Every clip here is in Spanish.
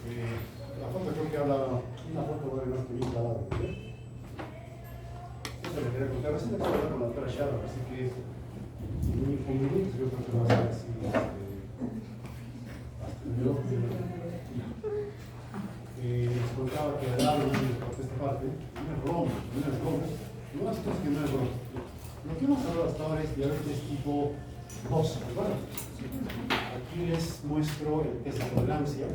La foto creo que habla, una foto bueno, no bien clavada. Eso le quería contar. Recién acabo de hablar con la doctora Sharon, así que en un inconveniente yo creo que va a ser así. Hasta luego. Les contaba que hablaron por esta parte, no es broma, no es cosas que no es broma. Lo que hemos hablado hasta ahora es diabetes tipo 2, ¿verdad? Aquí les muestro el test de tolerancia.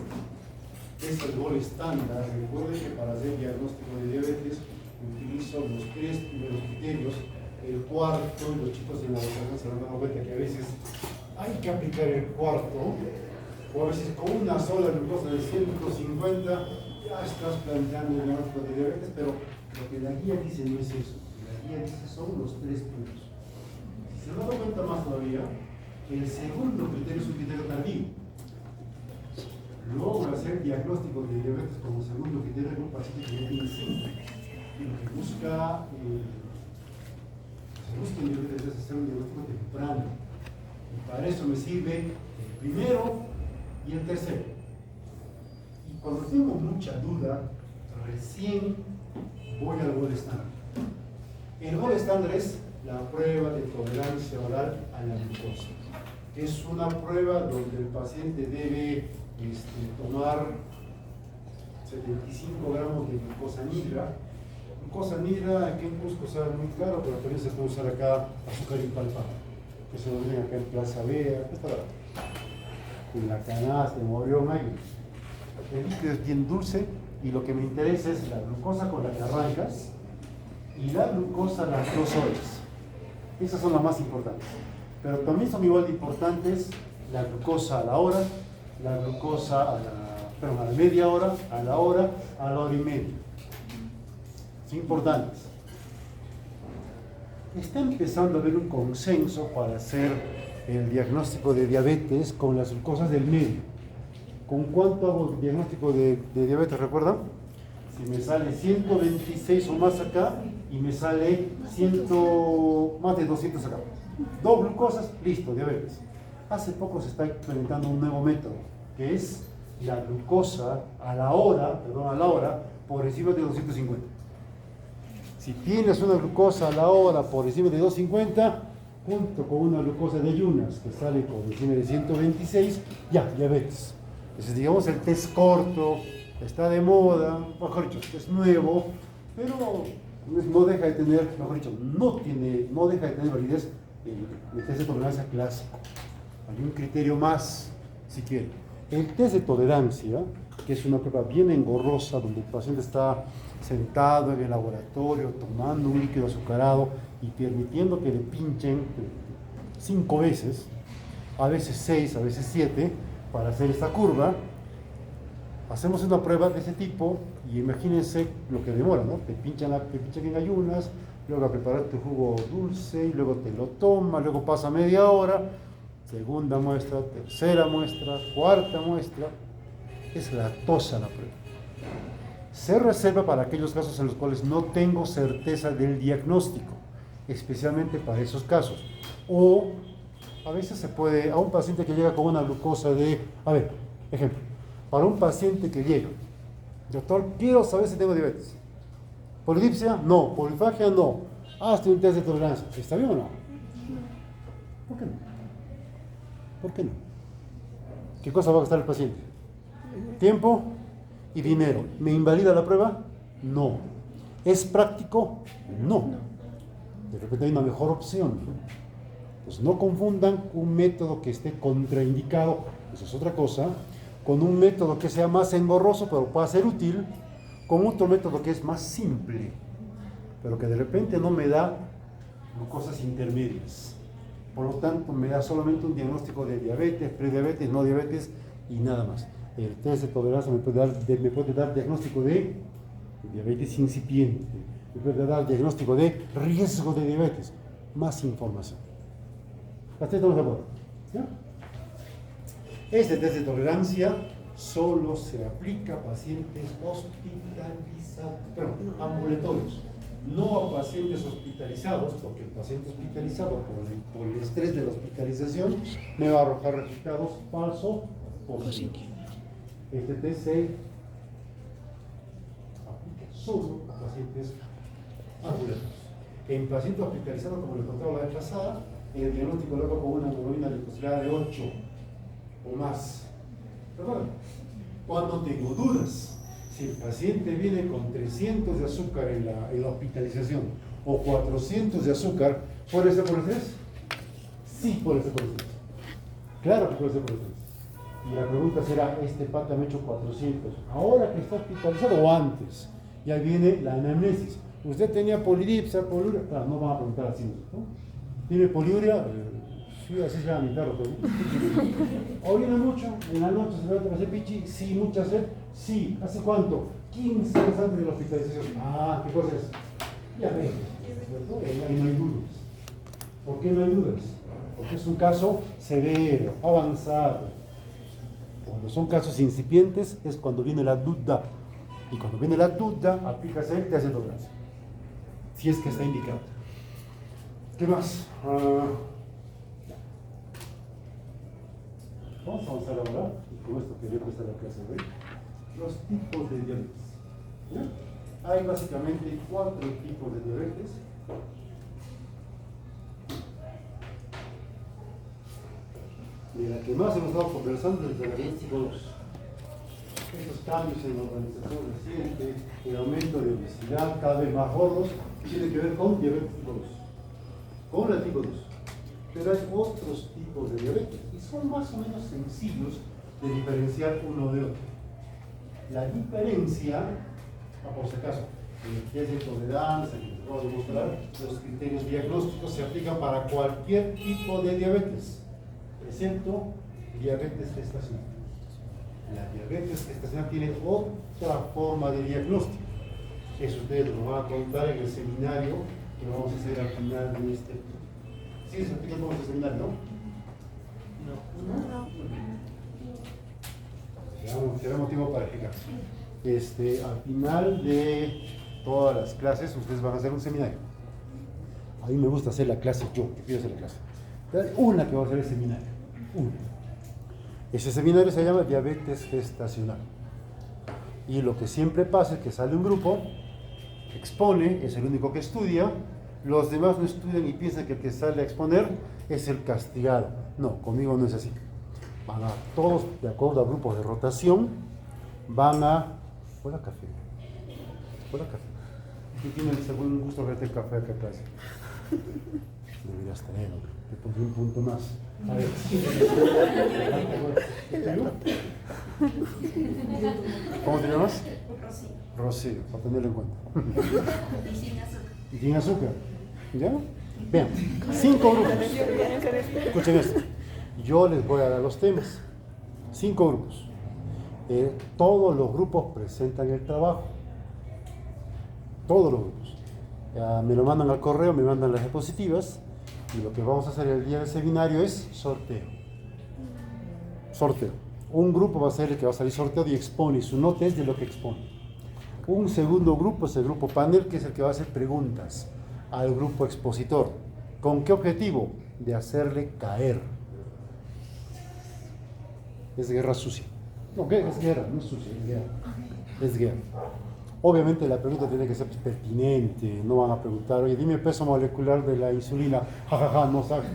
Es el gol estándar. Recuerden que para hacer diagnóstico de diabetes utilizo los 3 primeros criterios. El cuarto, y los chicos en la votación se han dado cuenta que a veces hay que aplicar el cuarto, o a veces con una sola glucosa de 150 ya estás planteando el diagnóstico de diabetes, pero lo que la guía dice no es eso. La guía dice son los 3 puntos. Si se han dado cuenta más todavía, el segundo criterio es un criterio tardío. Logra hacer diagnóstico de diabetes como segundo criterio en un paciente que ya tiene síntomas. Y lo que busca en diabetes es hacer un diagnóstico temprano. Y para eso me sirve el primero y el tercero. Y cuando tengo mucha duda, recién voy al gol estándar. El gol estándar es la prueba de tolerancia oral a la glucosa, que es una prueba donde el paciente debe tomar 75 gramos de glucosa nigra. Glucosa nigra aquí en Cusco sale muy caro, pero también se puede usar acá azúcar impalpable, que se lo ven acá en Plaza Vea, en la canasta, en Morión, ahí. El líquido es bien dulce y lo que me interesa es la glucosa con la que arrancas y la glucosa a las 2 horas. Esas son las más importantes. Pero también son igual de importantes la glucosa a la hora, la glucosa a la media hora, a la hora y media. Son importantes. Está empezando a haber un consenso para hacer el diagnóstico de diabetes con las glucosas del medio. ¿Con cuánto hago el diagnóstico de diabetes? ¿Recuerdan? Si me sale 126 o más acá y me sale más de 200 acá. 2 glucosas, listo, diabetes. Hace poco se está implementando un nuevo método, que es la glucosa a la hora por encima de 250. Si tienes una glucosa a la hora por encima de 250, junto con una glucosa de ayunas que sale por encima de 126, ya, diabetes. Entonces, digamos, el test corto está de moda, mejor dicho, es nuevo, pero no deja de tener, mejor dicho, no deja de tener validez el test de tolerancia clásico. Hay un criterio más, si quieren. El test de tolerancia, que es una prueba bien engorrosa, donde el paciente está sentado en el laboratorio, tomando un líquido azucarado y permitiendo que le pinchen 5 veces, a veces 6, a veces 7, para hacer esta curva. Hacemos una prueba de ese tipo y imagínense lo que demora, ¿no? Te pinchan en ayunas, luego a preparar tu jugo dulce, y luego te lo tomas, luego pasa media hora, segunda muestra, tercera muestra, cuarta muestra. Es lactosa la prueba. Se reserva para aquellos casos en los cuales no tengo certeza del diagnóstico, especialmente para esos casos. O a veces se puede, a un paciente que llega con una glucosa de, ejemplo, para un paciente que llega, doctor, quiero saber si tengo diabetes. ¿Polidipsia? No. ¿Polifagia? No. Hazte un test de tolerancia. ¿Está bien o no? ¿Por qué no? ¿Por qué no? ¿Qué cosa va a gastar el paciente? ¿Tiempo y dinero? ¿Me invalida la prueba? No. ¿Es práctico? No. De repente hay una mejor opción. Pues no confundan un método que esté contraindicado, eso es otra cosa, con un método que sea más engorroso, pero pueda ser útil, con otro método que es más simple, pero que de repente no me da glucosas intermedias. Por lo tanto, me da solamente un diagnóstico de diabetes, prediabetes, no diabetes y nada más. El test de tolerancia me puede dar diagnóstico de diabetes incipiente, me puede dar diagnóstico de riesgo de diabetes, más información. ¿Hasta estamos de acuerdo? ¿Ya? Este test de tolerancia solo se aplica a pacientes ambulatorios, no a pacientes hospitalizados, porque el paciente hospitalizado por el estrés de la hospitalización me va a arrojar resultados falsos positivos. Este test se aplica solo a pacientes ambulatorios. En pacientes hospitalizados, como les contaba la vez pasada, en el diagnóstico lo hago con una hemoglobina glicosilada de 8 o más. Recuerden, cuando tengo dudas, si el paciente viene con 300 de azúcar en la hospitalización o 400 de azúcar, ¿puede ser por estrés? Sí, puede ser por estrés. Claro que puede ser por estrés. Y la pregunta será, ¿este pata me ha hecho 400? ¿Ahora que está hospitalizado o antes? Y ahí viene la anamnesis. ¿Usted tenía polidipsia, poliuria? Claro, no van a preguntar así, ¿no? ¿Tiene poliuria? Sí, así se llama mi perro. ¿Orina mucho? ¿En la noche se levanta a hacer pichi? Sí, muchas veces. Sí. ¿Hace cuánto? 15 días antes de la hospitalización. Ah, ¿qué cosa es? Diabetes, ¿cierto? Ahí no hay dudas. ¿Por qué no hay dudas? Porque es un caso severo, avanzado. Cuando son casos incipientes es cuando viene la duda. Y cuando viene la duda, aplicas el test de tolerancia. Si es que está indicado. ¿Qué más? Vamos a avanzar ahora, y con esto quería empezar la clase de hoy, los tipos de diabetes. ¿Ya? Hay básicamente 4 tipos de diabetes. De la que más hemos estado conversando es de la diabetes tipo 2. Estos cambios en la organización reciente, el aumento de obesidad, cada vez más gordos, tiene que ver con diabetes tipo 2. Con la tipo 2. Pero hay otros tipos de diabetes y son más o menos sencillos de diferenciar uno de otro. La diferencia, por si acaso, en el test de tolerancia, que les acabo de mostrar, los criterios diagnósticos se aplican para cualquier tipo de diabetes, excepto diabetes gestacional. La diabetes gestacional tiene otra forma de diagnóstico. Eso ustedes lo van a contar en el seminario que vamos a hacer al final de este. ¿Sí se explica cómo es el seminario, no? No. Será motivo para explicar. Al final de todas las clases, ustedes van a hacer un seminario. A mí me gusta hacer la clase yo, que quiero hacer la clase. Pero hay una que va a hacer el seminario. Una. Ese seminario se llama diabetes gestacional. Y lo que siempre pasa es que sale un grupo, expone, es el único que estudia, los demás no estudian y piensan que el que sale a exponer es el castigado. No, conmigo no es así. Van a todos, de acuerdo a grupos de rotación, van a... Hola, café. Hola, café. ¿Quién tiene el segundo gusto de verte el café acá atrás? Deberías tenerlo. Te pondré un punto más. A ver. ¿Cómo te llamas? Rocío. Rocío, para tenerlo en cuenta. Y sin azúcar. ¿Ya? Vean, 5 grupos. Escuchen esto. Yo les voy a dar los temas. 5 grupos. Todos los grupos presentan el trabajo. Todos los grupos. Me lo mandan al correo, me mandan las diapositivas. Y lo que vamos a hacer el día del seminario es sorteo. Sorteo. Un grupo va a ser el que va a salir sorteado y expone, su nota es de lo que expone. Un segundo grupo es el grupo panel, que es el que va a hacer preguntas al grupo expositor. ¿Con qué objetivo? De hacerle caer. Es guerra sucia. No, ¿qué? Es guerra, no es sucia, es guerra. Es guerra. Obviamente la pregunta tiene que ser pertinente, no van a preguntar, oye, dime el peso molecular de la insulina, jajaja, no sabes.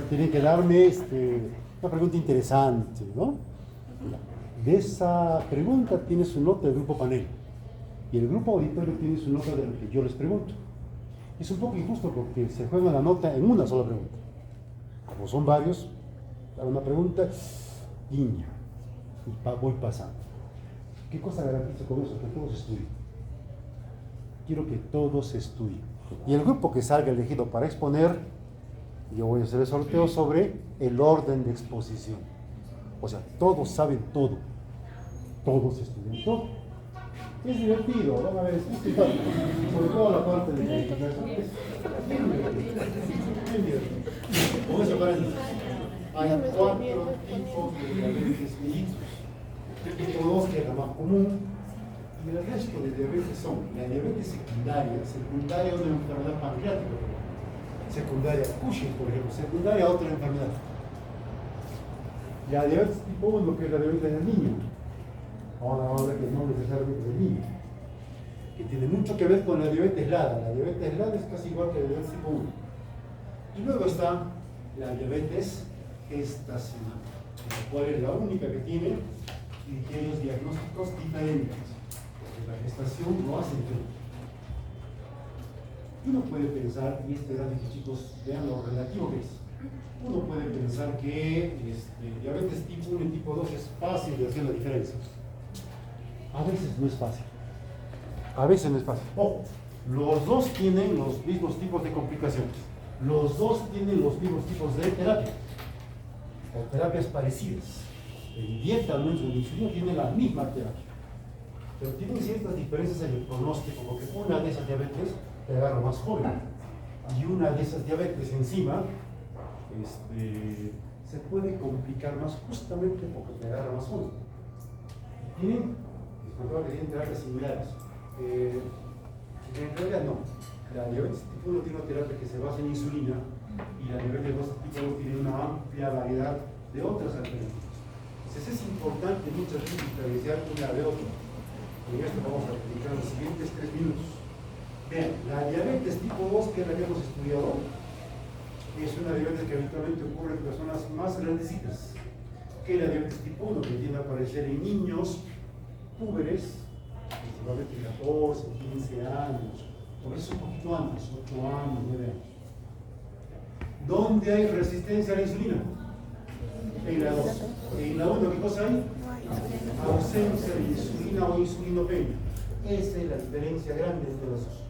Tienen que darme una pregunta interesante, ¿no? De esa pregunta tiene su nota el grupo panel y el grupo auditorio tiene su nota de lo que yo les pregunto. Es un poco injusto porque se juega la nota en una sola pregunta. Como son varios, hago una pregunta, guiña, y voy pasando. ¿Qué cosa garantizo con eso? Que todos estudien. Quiero que todos estudien. Y el grupo que salga elegido para exponer, yo voy a hacer el sorteo sobre el orden de exposición. O sea, todos saben todo. Todos estudian todo. Es divertido, van a ver, es divertido. Sobre todo la parte de la investigación. Es bien divertido. Con eso parece. Hay 4 tipos de diabetes mellitus. Tipo 2, que es la más común, y el resto de diabetes son la diabetes secundaria a una enfermedad pancreática, secundaria a Cushing, por ejemplo, secundaria a otra enfermedad. La diabetes tipo 1, que es la diabetes del niño. Ahora vamos a ver que no necesariamente del niño. Que tiene mucho que ver con la diabetes LADA. La diabetes LADA es casi igual que la diabetes tipo 1. Y luego está la diabetes gestacional, la cual es la única que tiene criterios diagnósticos diferentes. Porque la gestación no hace efecto. Uno puede pensar, y este gráfico, chicos, vean lo relativo que es. Uno puede pensar que diabetes tipo 1 y tipo 2 es fácil de hacer la diferencia. A veces no es fácil. A veces no es fácil. Ojo, los dos tienen los mismos tipos de complicaciones. Los dos tienen los mismos tipos de terapia. O terapias parecidas. En dieta, al menos en insulina, tiene la misma terapia. Pero tienen ciertas diferencias en el pronóstico, porque una de esas diabetes te agarra más joven. Y una de esas diabetes encima se puede complicar más justamente porque te agarra más joven. Tienen, disculpa, que tienen terapias similares. En realidad no. La diabetes tipo 1 tiene una terapia que se basa en insulina y la diabetes tipo 2 tiene una amplia variedad de otras alternativas. Entonces es importante muchas veces diferenciar una de otra. En esto vamos a explicar los siguientes 3 minutos. Vean, la diabetes tipo 2, que es la que hemos estudiado, es una diabetes que habitualmente ocurre en personas más grandecitas que la diabetes tipo 1, que tiende a aparecer en niños púberes, principalmente 14, 15 años, por eso un poquito antes, 8 años, 9 años. ¿Dónde hay resistencia a la insulina? En la 2. En la 1, ¿qué cosa hay? Ausencia de insulina o insulinopenia. Esa es la diferencia grande entre los dos.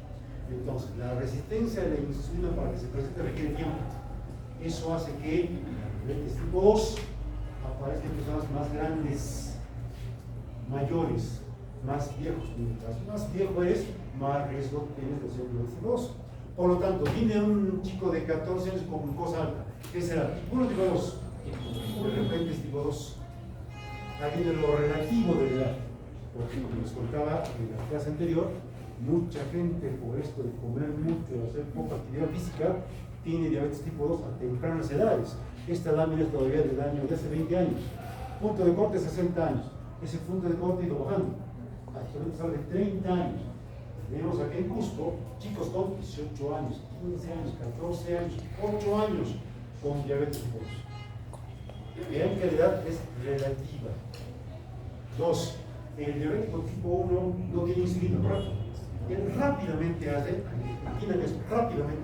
Entonces, la resistencia de la insulina para que se presente requiere tiempo. Eso hace que la diabetes tipo 2 aparezcan en personas más grandes, mayores, más viejos. Mientras más viejo eres, más riesgo tienes de ser diabetes tipo 2. Por lo tanto, viene un chico de 14 años con glucosa alta. ¿Qué será? ¿Tipo 1 o tipo 2? De repente es tipo 2. Ahí viene lo relativo de la edad. Porque como les contaba en la clase anterior, mucha gente por esto de comer mucho, de hacer poca actividad física, tiene diabetes tipo 2 a tempranas edades. Esta lámina es todavía del año de hace 20 años. Punto de corte 60 años. Ese punto de corte ha ido bajando. Actualmente sale de 30 años. Tenemos aquí en Cusco chicos con 18 años, 15 años, 14 años, 8 años con diabetes tipo 2. Vean que la edad es relativa. 2. El diabético tipo 1 no tiene insulina, ¿correcto? Él rápidamente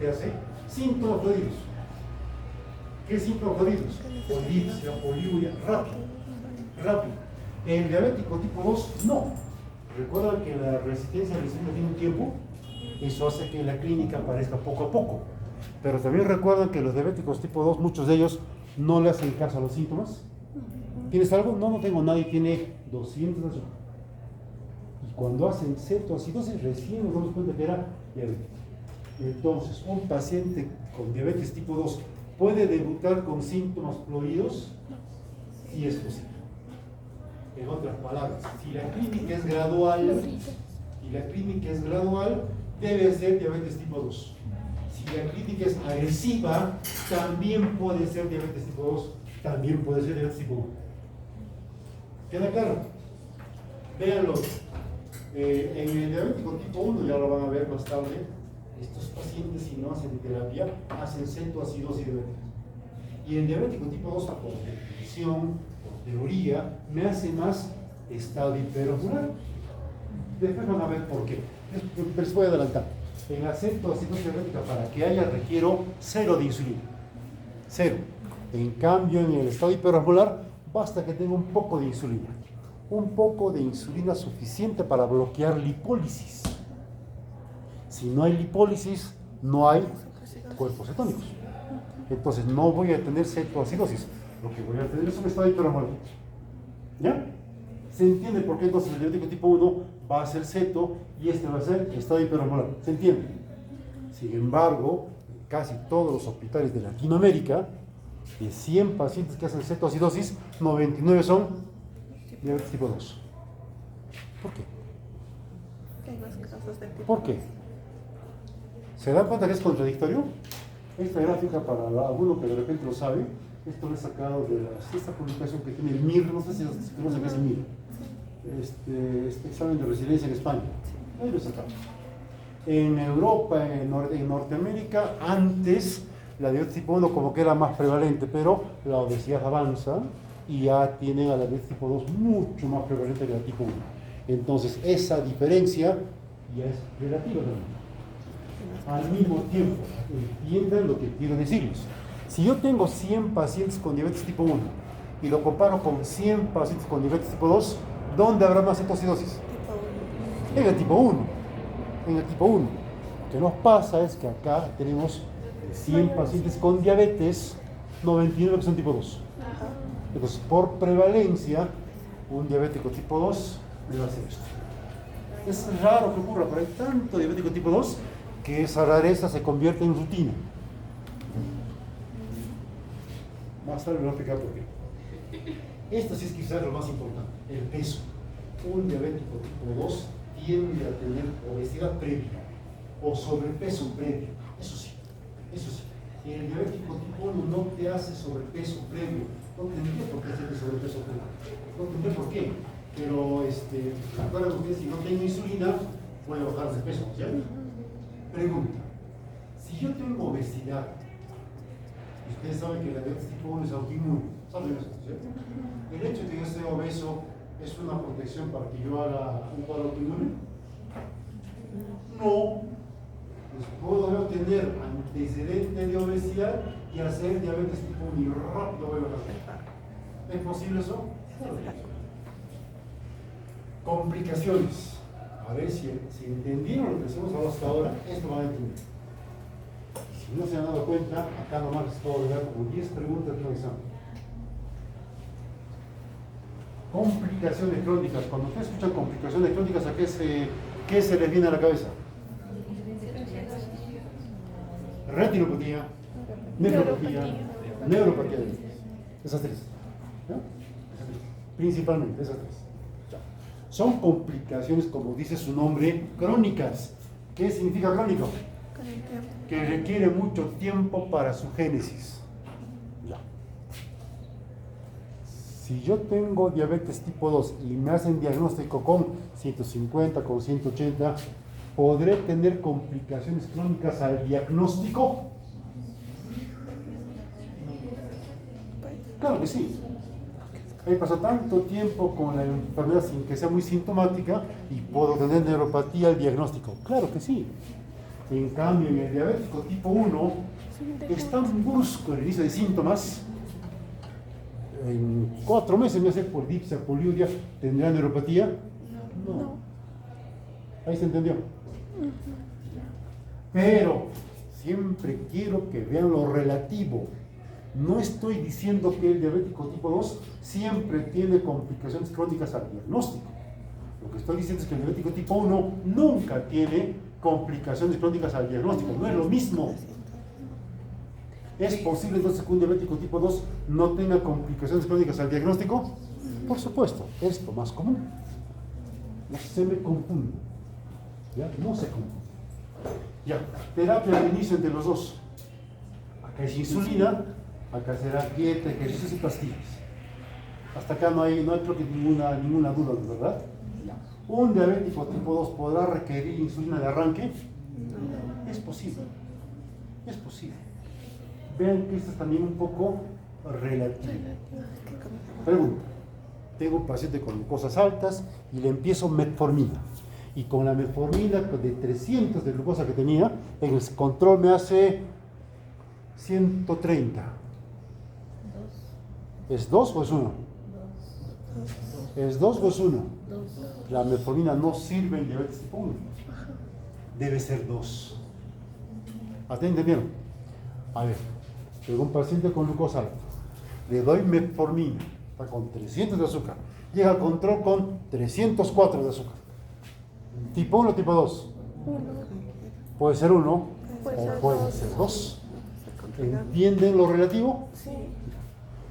hace síntomas jodidos. ¿Qué síntomas jodidos? Polipsia, poliuria, rápido. El diabético tipo 2 no. Recuerdan que la resistencia a la insulina tiene un tiempo. Eso hace que la clínica aparezca poco a poco. Pero también recuerdan que los diabéticos tipo 2, muchos de ellos no le hacen caso a los síntomas. ¿Tienes algo? No, no tengo. Nadie tiene 200 de azúcar. Y cuando hacen cetoacidosis recién nos damos cuenta que era diabetes. Entonces, un paciente con diabetes tipo 2 puede debutar con síntomas floridos. Sí es posible. En otras palabras, si la clínica es gradual, debe ser diabetes tipo 2. Si la clínica es agresiva, también puede ser diabetes tipo 2, también puede ser diabetes tipo 1. ¿Queda claro? Véanlo. En el diabético tipo 1, ya lo van a ver más tarde, estos pacientes, si no hacen terapia, hacen cetoacidosis diabética. Y el diabético tipo 2, por definición, por teoría, me hace más estado hiperosmolar. Después van a ver por qué. Les voy a adelantar. En la cetoacidosis diabética, para que haya, requiero 0 de insulina. 0. En cambio, en el estado hiperosmolar, basta que tenga un poco de insulina. Un poco de insulina suficiente para bloquear lipólisis. Si no hay lipólisis, no hay cuerpos cetónicos. Entonces no voy a tener cetoacidosis. Lo que voy a tener es un estado hiperosmolar. ¿Ya? ¿Se entiende por qué entonces el diabético tipo 1 va a ser ceto y este va a ser estado hiperosmolar? ¿Se entiende? Sin embargo, en casi todos los hospitales de Latinoamérica, de 100 pacientes que hacen cetoacidosis, 99 son diabetes tipo 2. ¿Por qué? ¿Por qué? ¿Se dan cuenta que es contradictorio? Esta gráfica, para alguno que de repente lo sabe, Esto lo he sacado de esta publicación que tiene el MIR, no sé si conocen qué es el MIR. Este examen de resiliencia en España. Ahí lo he sacado. En Europa, en Norteamérica, antes la diabetes tipo 1 como que era más prevalente, pero la obesidad avanza y ya tienen a la diabetes tipo 2 mucho más prevalente que la tipo 1. Entonces, esa diferencia ya es relativa también. Al mismo tiempo, entiendan lo que quiero decirles. Si yo tengo 100 pacientes con diabetes tipo 1 y lo comparo con 100 pacientes con diabetes tipo 2, ¿dónde habrá más cetocidosis? En el tipo 1. En el tipo 1. Lo que nos pasa es que acá tenemos 100 pacientes con diabetes, 99 que son tipo 2. Entonces, por prevalencia, un diabético tipo 2 me va a hacer esto. Es raro que ocurra, pero hay tanto diabético tipo 2 que esa rareza se convierte en rutina. Más tarde me voy a explicar por qué. Esto sí es quizás lo más importante, el peso. Un diabético tipo 2 tiende a tener obesidad previa o sobrepeso previo. Eso sí, eso sí. El diabético tipo 1 no te hace sobrepeso previo. No tendría por qué hacerte sobrepeso previo. No tendría por qué. Pero, recuerden que si no tengo insulina, voy a bajar de peso. ¿Ya? Pregunta. Si yo tengo obesidad, ustedes saben que la diabetes tipo 1 es autoinmune. ¿Saben eso? ¿Cierto? El hecho de que yo esté obeso es una protección para que yo haga un cuadro autoinmune. No. Pues puedo tener antecedente de obesidad y hacer diabetes tipo 1 y rápido voy a bajar. ¿Es posible eso? Complicaciones. A ver si entendieron lo que hemos hablado hasta ahora, esto van a entender. Si no se han dado cuenta, acá nomás les puedo dar como 10 preguntas de un examen. Complicaciones crónicas. Cuando ustedes escuchan complicaciones crónicas, ¿a qué se les viene a la cabeza? Retinopatía, nefropatía, neuropatía. Esas tres. ¿No? Principalmente, esas tres. Son complicaciones, como dice su nombre, crónicas. ¿Qué significa crónico? Que requiere mucho tiempo para su génesis. Ya. Si yo tengo diabetes tipo 2 y me hacen diagnóstico con 150, con 180, ¿podré tener complicaciones crónicas al diagnóstico? Claro que sí. He pasado tanto tiempo con la enfermedad sin que sea muy sintomática y puedo tener neuropatía al diagnóstico. Claro que sí. En cambio, en el diabético tipo 1 es tan brusco el inicio de síntomas. En 4 meses me hace polidipsia, poliuria, ¿tendrá neuropatía? No. Ahí se entendió. Pero siempre quiero que vean lo relativo. No estoy diciendo que el diabético tipo 2 siempre tiene complicaciones crónicas al diagnóstico. Lo que estoy diciendo es que el diabético tipo 1 nunca tiene complicaciones crónicas al diagnóstico. No es lo mismo. ¿Es posible entonces que un diabético tipo 2 no tenga complicaciones crónicas al diagnóstico? Por supuesto, es lo más común. No se me confunde. ¿Ya? No se confunde. Ya, terapia de inicio entre los dos. Acá es insulina. Acá será dieta, ejercicios y pastillas. Hasta acá no hay creo que ninguna duda, ¿verdad? ¿Un diabético tipo 2 podrá requerir insulina de arranque? Es posible. Es posible. Vean que esto es también un poco relativo. Pregunta. Tengo un paciente con glucosas altas y le empiezo metformina. Y con la metformina de 300 de glucosa que tenía, en el control me hace 130. ¿Es 2 o es 1? ¿Es 2 o es 1? La metformina no sirve en diabetes tipo 1. Debe ser 2. ¿Entendieron? A ver, tengo un paciente con glucosa alta. Le doy metformina, está con 300 de azúcar. Llega al control con 304 de azúcar. ¿Tipo 1 o tipo 2? Puede ser 1 o puede ser 2. ¿Entienden lo relativo? Sí.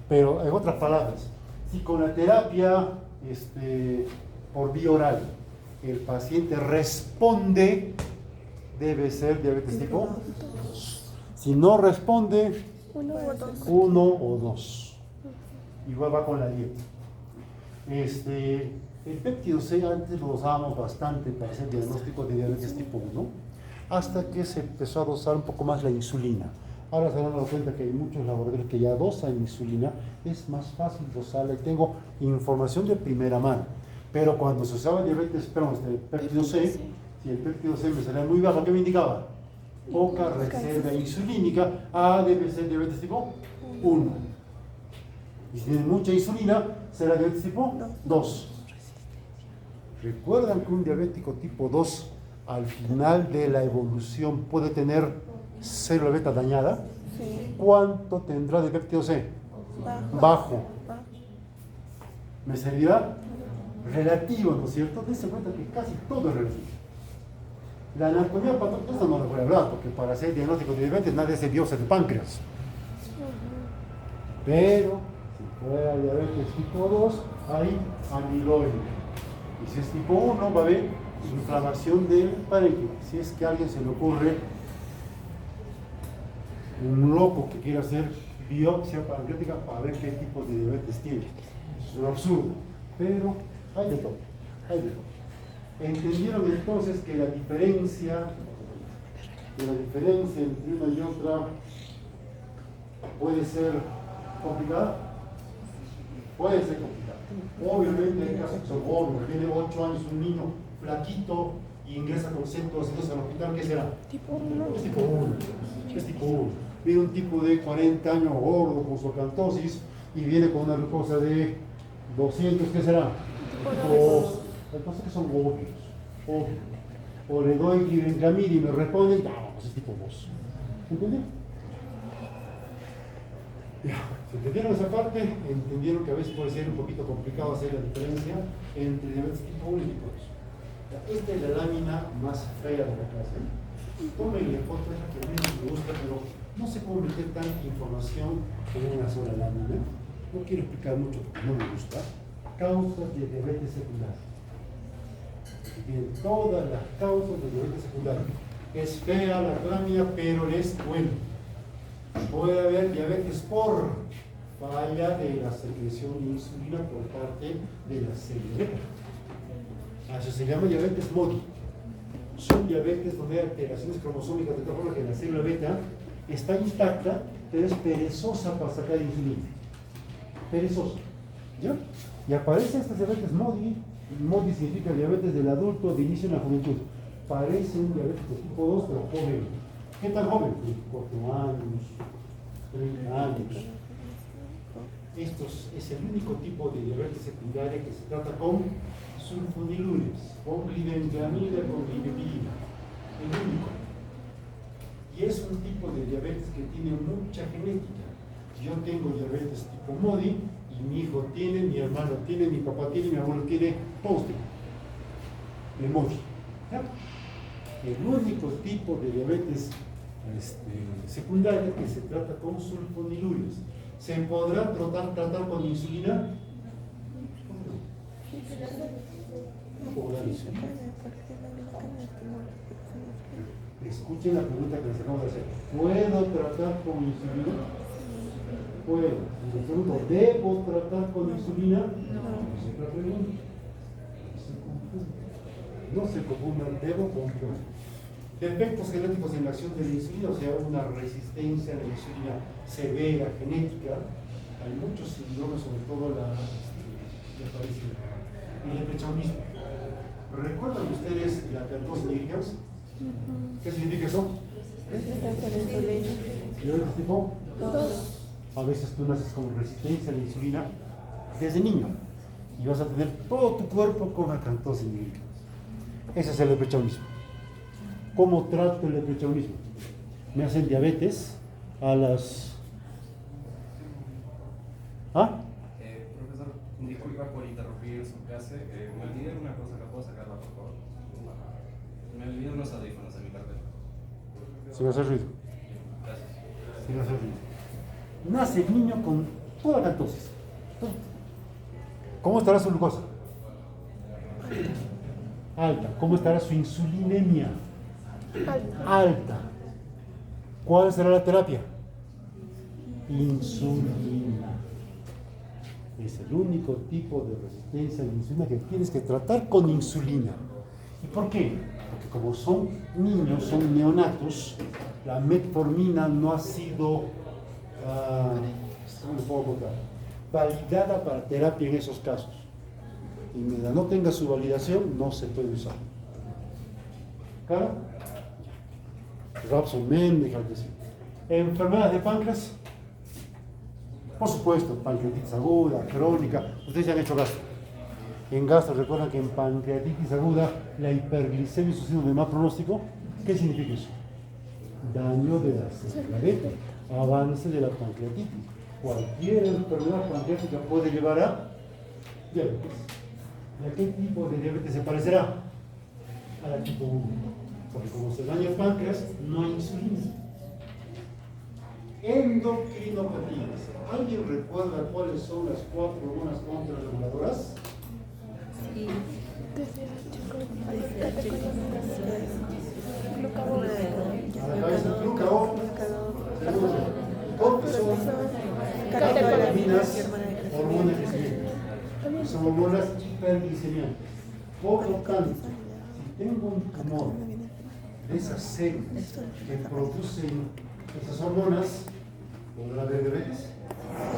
Pero en otras palabras, si con la terapia por vía oral el paciente responde, debe ser diabetes tipo 2. Si no responde, Uno o dos. Uno o dos. Igual va con la dieta. El péptido C antes lo usábamos bastante para hacer diagnóstico de diabetes tipo 1, hasta que se empezó a dosar un poco más la insulina. Ahora se han dado cuenta que hay muchos laboratorios que ya dosan insulina, es más fácil dosarla y tengo información de primera mano. Pero cuando se usaba péptido C, si el péptido C me salía muy bajo, ¿qué me indicaba? Poca reserva insulínica. Debe ser diabetes tipo 1. Y si tiene mucha insulina, será diabetes tipo 2. ¿Recuerdan que un diabético tipo 2 al final de la evolución puede tener célula beta dañada? Sí. ¿Cuánto tendrá de péptido C? Bajo. ¿Me servirá? Relativo, ¿no es cierto? Dense cuenta que casi todo es relativo. La anatomía patológica no les voy a hablar, porque para hacer diagnóstico de diabetes nadie hace biopsia de páncreas. Pero si fuera diabetes tipo 2, hay amiloide. Y si es tipo 1, va a haber inflamación del parénquima. Si es que a alguien se le ocurre, un loco que quiera hacer biopsia pancreática para ver qué tipo de diabetes tiene. Es un absurdo, pero hay de todo, hay de todo. ¿Entendieron entonces que la diferencia entre una y otra puede ser complicada? Puede ser complicada. Obviamente hay casos que son obvios. Tiene 8 años un niño flaquito y ingresa con centros al hospital, ¿qué será? Tipo 1. Es tipo 1. Es tipo 1. Viene un tipo de 40 años gordo con su acantosis y viene con una glucosa de 200, ¿qué será? Tipo 2. Entonces que son obvios. O le doy glibenclamida y me responden, pues es tipo 2. ¿Entendieron? Si entendieron esa parte, entendieron que a veces puede ser un poquito complicado hacer la diferencia entre diabetes tipo 1 y tipo 2. Esta es la lámina más fea de la clase. Tómenle foto, es la que menos me gusta, pero no sé cómo meter tanta información en una sola lámina. No quiero explicar mucho porque no me gusta. Causas de diabetes secundaria. Tienen todas las causas de diabetes secundaria. Es fea la lámina, pero es buena. Puede haber diabetes por falla de la secreción de insulina por parte de la célula beta. Eso se llama diabetes MODY. Son diabetes donde hay alteraciones cromosómicas de tal forma que la célula beta está intacta, pero es perezosa para sacar insulina. Perezosa. ¿Ya? Y aparece esta diabetes MODY. MODY significa diabetes del adulto de inicio en la juventud. Parece un diabetes de tipo 2, pero joven. ¿Qué tan joven? 4 años, 30 años. Esto es el único tipo de diabetes secundaria que se trata con sulfonilureas, con glibenclamida, con glibenclamida. El único. Y es un tipo de diabetes que tiene mucha genética. Yo tengo diabetes tipo MODY y mi hijo tiene, mi hermano tiene, mi papá tiene, mi abuelo tiene, todos tienen. El MODY. ¿Ya? El único tipo de diabetes secundaria que se trata con sulfonilureas. ¿Se podrá tratar con insulina? Escuchen la pregunta que les acabo de hacer. ¿Puedo tratar con insulina? Puedo. Les pregunto, ¿debo tratar con insulina? No se confundan, debo con defectos genéticos en la acción de la insulina, o sea, una resistencia a la insulina severa, genética. Hay muchos síndromes, sobre todo la el leprechanismo. ¿Recuerdan ustedes la acantosis nigricans? ¿Qué significa eso? ¿Diabetes tipo? 2. A veces tú naces con resistencia a la insulina desde niño y vas a tener todo tu cuerpo con acantosis nigricans. Ese es el leprechanismo. ¿Cómo trato el leprechanismo? Me hacen diabetes a las... Profesor, disculpa por interrumpir su clase. Me olvidé una cosa, ¿la puedo sacarla, por favor? Me olvidé unos audífonos en mi cartera. Se va a hacer ruido. Gracias. Se va a hacer ruido. Nace el niño con toda acantosis. ¿Cómo estará su glucosa? Alta. ¿Cómo estará su insulinemia? Alta. ¿Cuál será la terapia? insulina. Es el único tipo de resistencia a la insulina que tienes que tratar con insulina. ¿Y por qué? Porque como son niños, son neonatos, la metformina no ha sido, ¿cómo le puedo contar?, validada para terapia en esos casos. Y mientras no tenga su validación, no se puede usar. ¿Claro? Rapsomen, deja de decir. Enfermedades de páncreas, por supuesto, pancreatitis aguda, crónica. Ustedes ya han hecho gastro. En gastro recuerdan que en pancreatitis aguda la hiperglicemia es un signo de mal pronóstico. ¿Qué significa eso? Daño de la célula beta, avance de la pancreatitis. Cualquier enfermedad pancreática puede llevar a diabetes. ¿Y a qué tipo de diabetes se parecerá? A la tipo 1. Porque como se daña el páncreas, no hay insulina. Endocrinopatías. ¿Alguien recuerda cuáles son las 4 hormonas contrarreguladoras? Sí. A la cabeza, glucagón, cortisol, catecolaminas, hormonas de crecimiento. Son hormonas hiperglicemiantes. Por lo tanto, si tengo un tumor de esas células que producen esas hormonas, ¿podrá haber diabetes?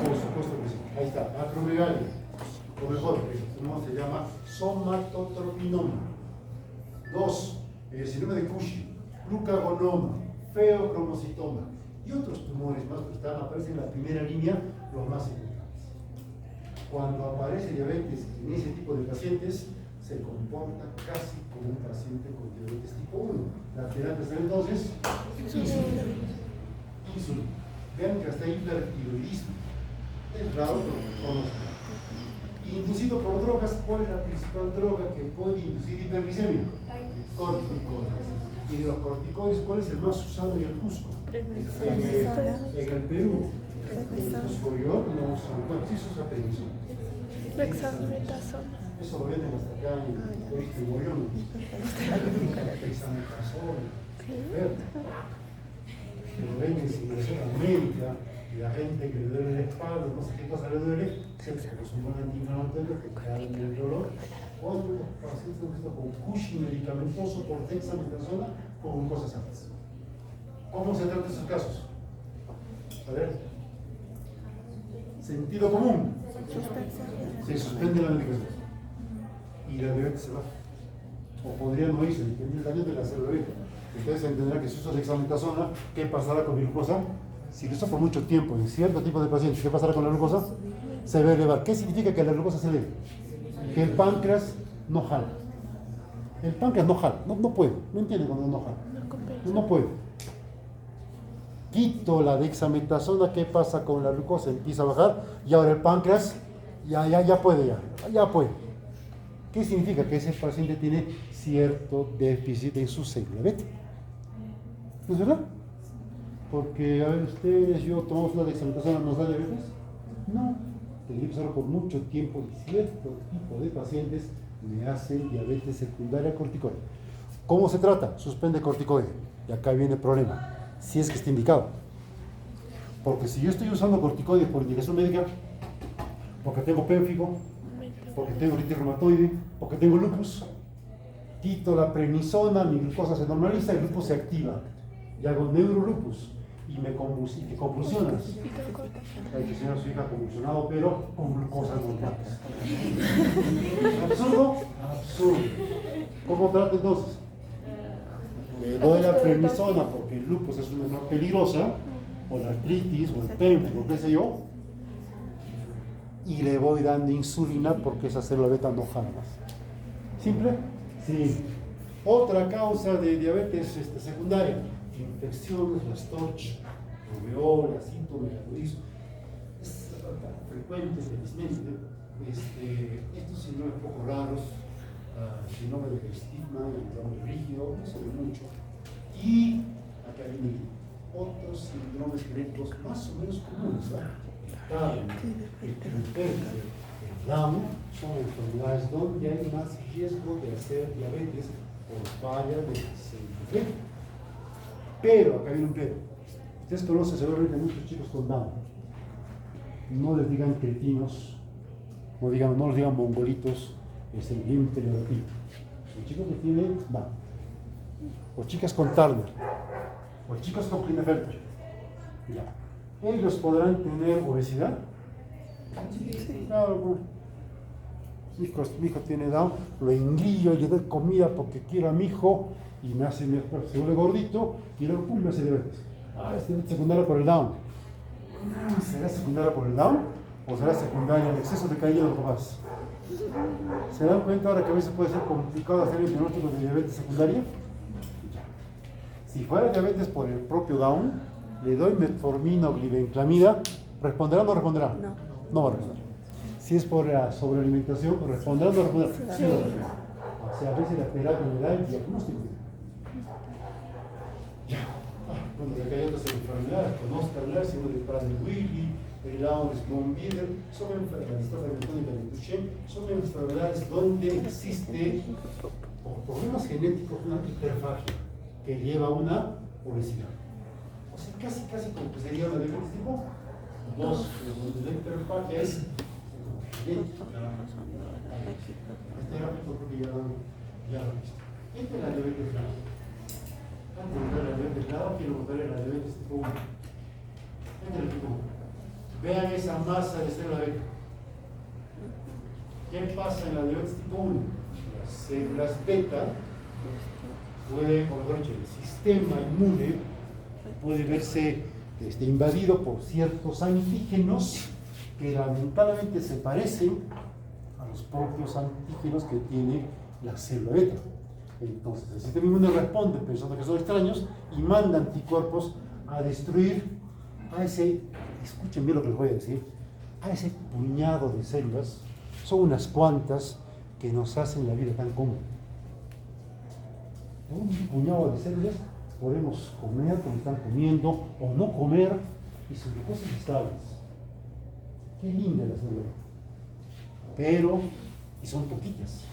Por supuesto que sí. Ahí está, acromegalia. O mejor, ¿cómo se llama? Somatotropinoma. 2. Síndrome de Cushing, glucagonoma, feocromocitoma y otros tumores más que aparecen en la primera línea, los más importantes. Cuando aparece diabetes en ese tipo de pacientes, se comporta casi como un paciente con diabetes tipo 1. La terapia será entonces insulina. Insulina. Vean que hasta hipertiroidismo. Es raro, pero conozco. Inducido por drogas, ¿cuál es la principal droga que puede inducir hiperglicemia? Corticoides. Y de los corticoides, ¿cuál es el más usado en el Cusco? En el Perú. En el Cuscoyor no usan. Bueno, sí se usa prednisona. Eso lo venden hasta acá en Mollón. Dexametasona. Lo venden sin receta médica. Y la gente que le duele la espalda, no sé qué cosa le duele, se consume un antiinflamatorio que calma el dolor. Otros pacientes con Cushing medicamentoso por dexametasona con cosas altas. ¿Cómo se trata esos casos? A ver. Sentido común. Se suspende la medicación. Y la diabetes se va. O podría no irse, depende también de la célula beta. Ustedes entenderán que si usa dexametasona, ¿qué pasará con mi glucosa? Si lo usa por mucho tiempo en cierto tipo de pacientes, ¿qué pasará con la glucosa? Se va a elevar. ¿Qué significa que la glucosa se eleve? Que el páncreas no jala. El páncreas no jala, no puede. ¿No entiende cuando no jala? No puede. Quito la dexametasona, ¿qué pasa con la glucosa? Empieza a bajar y ahora el páncreas ya puede. ¿Qué significa? Que ese paciente tiene cierto déficit en su célula beta. ¿No es verdad? Porque, a ver, ustedes, yo tomamos una dexametasona, ¿nos da diabetes? No. Tendría que usarlo por mucho tiempo y cierto tipo de pacientes me hacen diabetes secundaria corticoide. ¿Cómo se trata? Suspende corticoide. Y acá viene el problema. Si es que está indicado. Porque si yo estoy usando corticoides por indicación médica, porque tengo pénfigo, porque tengo artritis reumatoide, porque tengo lupus, quito la prednisona, mi glucosa se normaliza, el lupus se activa. Y hago neurolupus. Y me convulsionas. Hay que tener a su hija convulsionado, pero con glucosa normales. ¿Absurdo? Absurdo. ¿Cómo trato entonces? Le doy la prednisona porque el lupus es una enfermedad peligrosa, o la artritis, o el pénfigo, qué sé yo, y le voy dando insulina porque esa célula beta no jala más. ¿Simple? Sí. Otra causa de diabetes secundaria. Infecciones, las TORCH, rubeola, síntomas de agudismo. Es frecuente, felizmente. Estos síndromes poco raros, síndrome de estigma, síndrome rígido, eso de mucho. Y acá vienen otros síndromes genéticos más o menos comunes. El Klinefelter, el Down, son enfermedades donde hay más riesgo de hacer diabetes por falla de la célula beta. Pero, acá viene un pero. Ustedes conocen seguramente a muchos chicos con Down. no les digan cretinos, no les digan mongolitos, es el bien peyorativo. El chico que tiene, va. O chicas con Turner, o chicos con Klinefelter. Ya. ¿Ellos podrán tener obesidad? Sí. Claro, mi hijo tiene Down, lo engrillo, le doy comida porque quiero a mi hijo y se vuelve gordito y luego pum, me hace diabetes. Es diabetes secundaria por el Down. ¿Será secundaria por el Down o será secundaria el exceso de caída de los papás? ¿Se dan cuenta ahora que a veces puede ser complicado hacer el diagnóstico de diabetes secundaria? Si fuera diabetes por el propio Down, le doy metformina o glibenclamida, ¿responderá o no responderá? No. No va a responder. Si es por la sobrealimentación, ¿responderá o no responderá? Sí. O sea, a veces la terapia me da el diagnóstico. Ya. Cuando se caen otras enfermedades, conozcanlas, si uno de Prader-Willi, el Down es von Bieder, son enfermedades, son enfermedades donde existe, por problemas genéticos, una hiperfagia que lleva a una obesidad. O sea, casi como que sería una diabetes tipo 2, donde la hiperfagia es genética. Este gráfico creo que ya lo he visto. Esta es la diabetes grave. Antes de ver la diabetes grave, quiero mostrar la diabetes tipo 1. Este es el tipo 1. Vean esa masa de célula beta. ¿Qué pasa en la diabetes tipo 1? Las células beta puede, o mejor dicho, el sistema inmune puede verse invadido por ciertos antígenos que lamentablemente se parecen a los propios antígenos que tiene la célula beta. Entonces, el sistema inmune responde pensando que son extraños y manda anticuerpos a destruir a ese, escuchen bien lo que les voy a decir, a ese puñado de células, son unas cuantas que nos hacen la vida tan cómoda. Un puñado de células podemos comer como están comiendo o no comer y son cosas estables. Qué linda la célula. Pero, y son poquitas.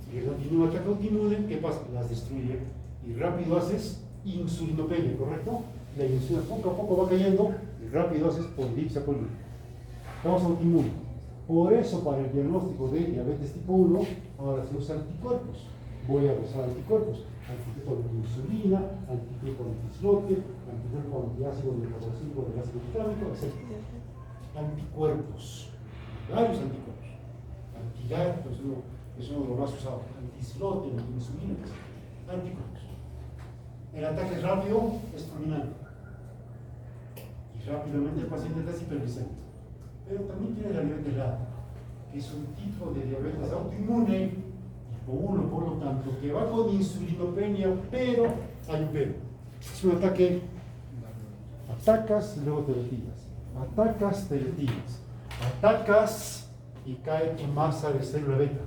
Si tiene un ataque autoinmune, ¿qué pasa? Las destruye y rápido haces insulinopenia, ¿correcto? La insulina poco a poco va cayendo y rápido haces polidipsia política. Causa autoinmune. Por eso, para el diagnóstico de diabetes tipo 1, ahora se usan anticuerpos. Voy a usar anticuerpos. Anticuerpo anti-insulina, anticuerpo anti-islote, anticuerpo antiácido glucosilíco del ácido glutámico, etc. Anticuerpos. Varios anticuerpos. Antigato es uno de los más usados. Anti-islote, anti-insulina, etc. Anticuerpos. El ataque rápido es fulminante. Y rápidamente el paciente está hiperglicémico. Pero también tiene la diabetes grave, que es un tipo de diabetes autoinmune tipo 1, por lo tanto, que va con insulinopenia, pero hay un pero. Es un ataque, atacas y luego te retiras. Atacas, te retiras. Atacas y cae tu masa de célula beta.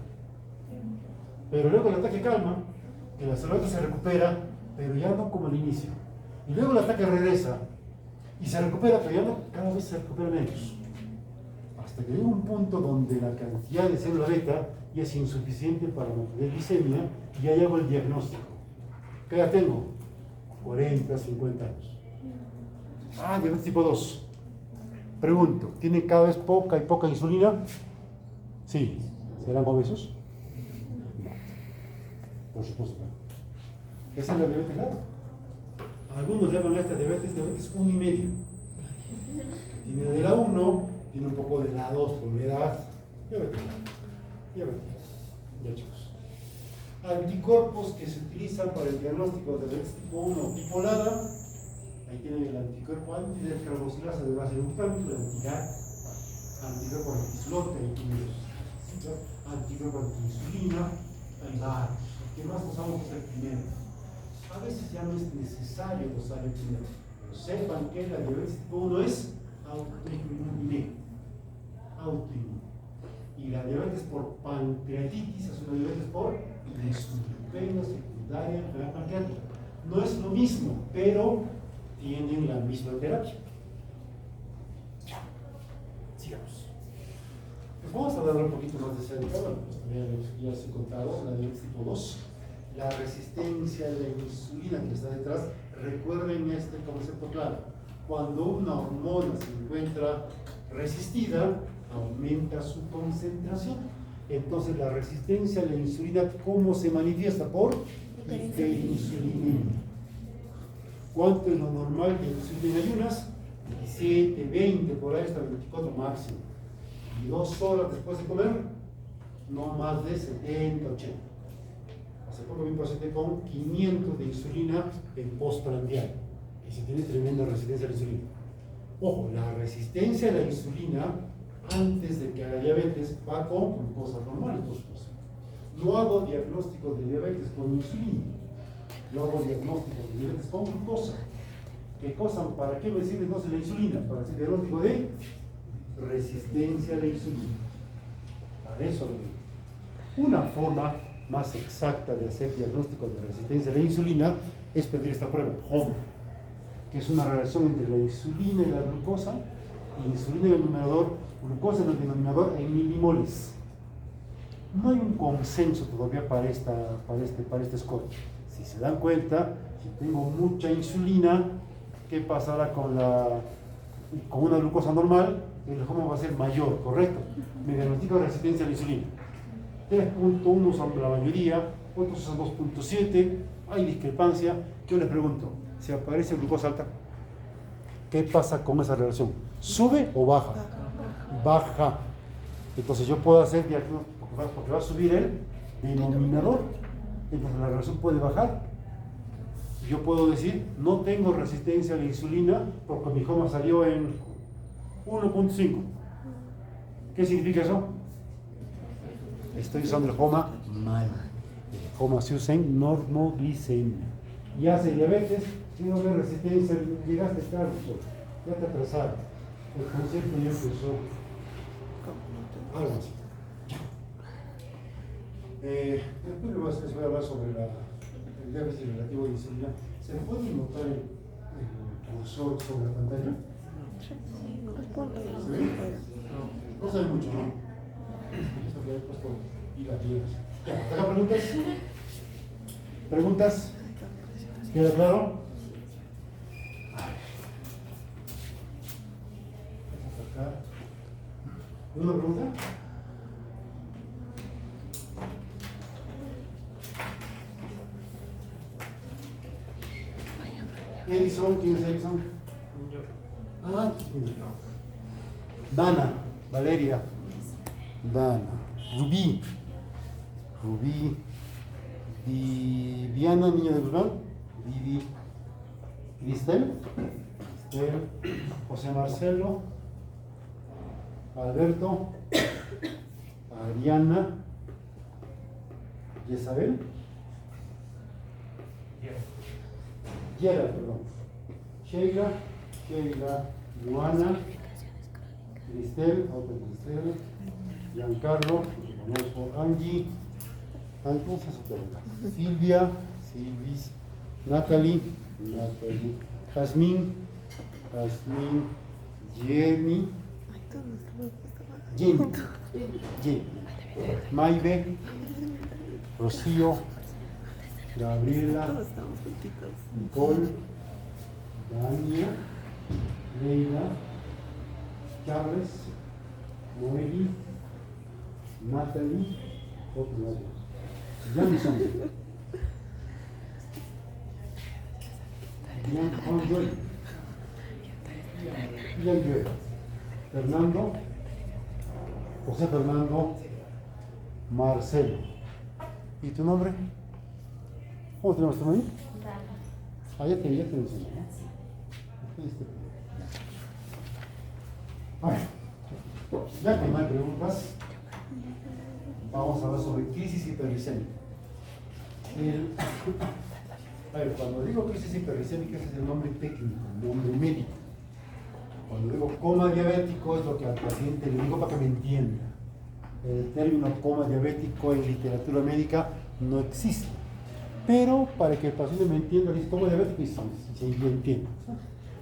Pero luego el ataque calma, que la célula beta se recupera, pero ya no como al inicio. Y luego el ataque regresa y se recupera, pero ya no, cada vez se recupera menos. Hasta que llega un punto donde la cantidad de célula beta ya es insuficiente para mantener glicemia y ya hago el diagnóstico. ¿Qué edad tengo? 40, 50 años. Diabetes tipo 2. Pregunto, ¿tienen cada vez poca y poca insulina? Sí. ¿Serán obesos? No. Por supuesto. Esa es la diabetes grave. Algunos llaman a esta diabetes 1,5. Tiene de la 1, tiene un poco de la 2 por la edad. Ya chicos. Anticuerpos que se utilizan para el diagnóstico de diabetes tipo 1 bipolada. Ahí tienen el anticuerpo anticarboxilasa de base glutámico, el antiGAT, anticuerpo anti-islote, anticuerpo anti-insulina, hay varios. ¿Qué más usamos el primero? A veces ya no es necesario usar el primero, pero sepan que la diabetes tipo 1 es autoinmune. Y la diabetes por pancreatitis es una diabetes por insulina secundaria enfermedad pancreática. No es lo mismo, pero tienen la misma terapia. Sigamos. Pues vamos a hablar un poquito más de cerca. Bueno, pues ya les he contado la diabetes tipo 2. La resistencia a la insulina que está detrás. Recuerden este concepto claro. Cuando una hormona se encuentra resistida, aumenta su concentración. Entonces la resistencia a la insulina, ¿cómo se manifiesta? Por hiperinsulinemia. ¿Cuánto es lo normal de insulina en ayunas? 17, 20, por ahí hasta 24 máximo. Y 2 horas después de comer, no más de 70, 80. Hace poco vi un paciente con 500 de insulina en postprandial y se tiene tremenda resistencia a la insulina. Ojo, la resistencia a la insulina antes de que haya diabetes va con glucosa normal, por supuesto. No hago diagnóstico de diabetes con insulina, yo hago diagnóstico de diabetes con glucosa. ¿Qué cosa? ¿Para qué me sirve entonces la insulina? Para hacer diagnóstico de resistencia a la insulina. Para eso lo digo. Una forma más exacta de hacer diagnóstico de resistencia a la insulina es pedir esta prueba, HOMA, que es una relación entre la insulina y la glucosa, insulina en el numerador, glucosa en el denominador en milimoles. No hay un consenso todavía para este score. Si se dan cuenta, si tengo mucha insulina, ¿qué pasará con una glucosa normal? El HOMA va a ser mayor, ¿correcto? Me diagnostica resistencia a la insulina. 3.1 usan la mayoría, otros usan 2.7, hay discrepancia. Yo les pregunto, si aparece glucosa alta, ¿qué pasa con esa relación? ¿Sube o baja? Baja. Entonces yo puedo hacer diagnóstico, porque va a subir el denominador, entonces la relación puede bajar. Yo puedo decir, no tengo resistencia a la insulina porque mi HOMA salió en 1.5. ¿Qué significa eso? Estoy usando el HOMA mal. El HOMA se usa en normoglicemia. Y hace diabetes, si no ve resistencia, llegaste tarde, ya te atrasaron. El concepto ya empezó. Algo así. Después les voy a hablar sobre el déficit relativo de insulina. ¿Se puede notar el cursor sobre la pantalla? ¿Sí? No sabe mucho, ¿no? Esto que he puesto y la tierra. ¿Acá preguntas? ¿Preguntas? ¿Queda claro? ¿Una pregunta? Edison, ¿quién es Edison? Yo. Ah, Dana, Valeria, Dana, Rubí, Viviana, niña de Guzmán, Vivi, Cristel, José Marcelo, Alberto, Ariana, Isabel, Yera, perdón, Sheila, Luana, Cristel, otra Cristel, Giancarlo, conozco Angie, Silvia, Silvis, Natalie, Jasmine, Jenny, Maive, Rocío, Gabriela, Nicole, Dania, Leila, Charles, Noeli, Natalie, Janson, Fernando, José Fernando, Marcelo. ¿Y tu nombre? ¿Cómo tenemos tu nombre? Ah, ya te enseñé, ¿no? Bueno, ya que no hay preguntas, vamos a hablar sobre crisis hiperglicémica. A ver, cuando digo crisis hiperglicémica, ese es el nombre técnico, el nombre médico. Cuando digo coma diabético, es lo que al paciente le digo para que me entienda. El término coma diabético en literatura médica no existe. Pero para que el paciente me entienda, dice coma diabético y sí, yo entiendo.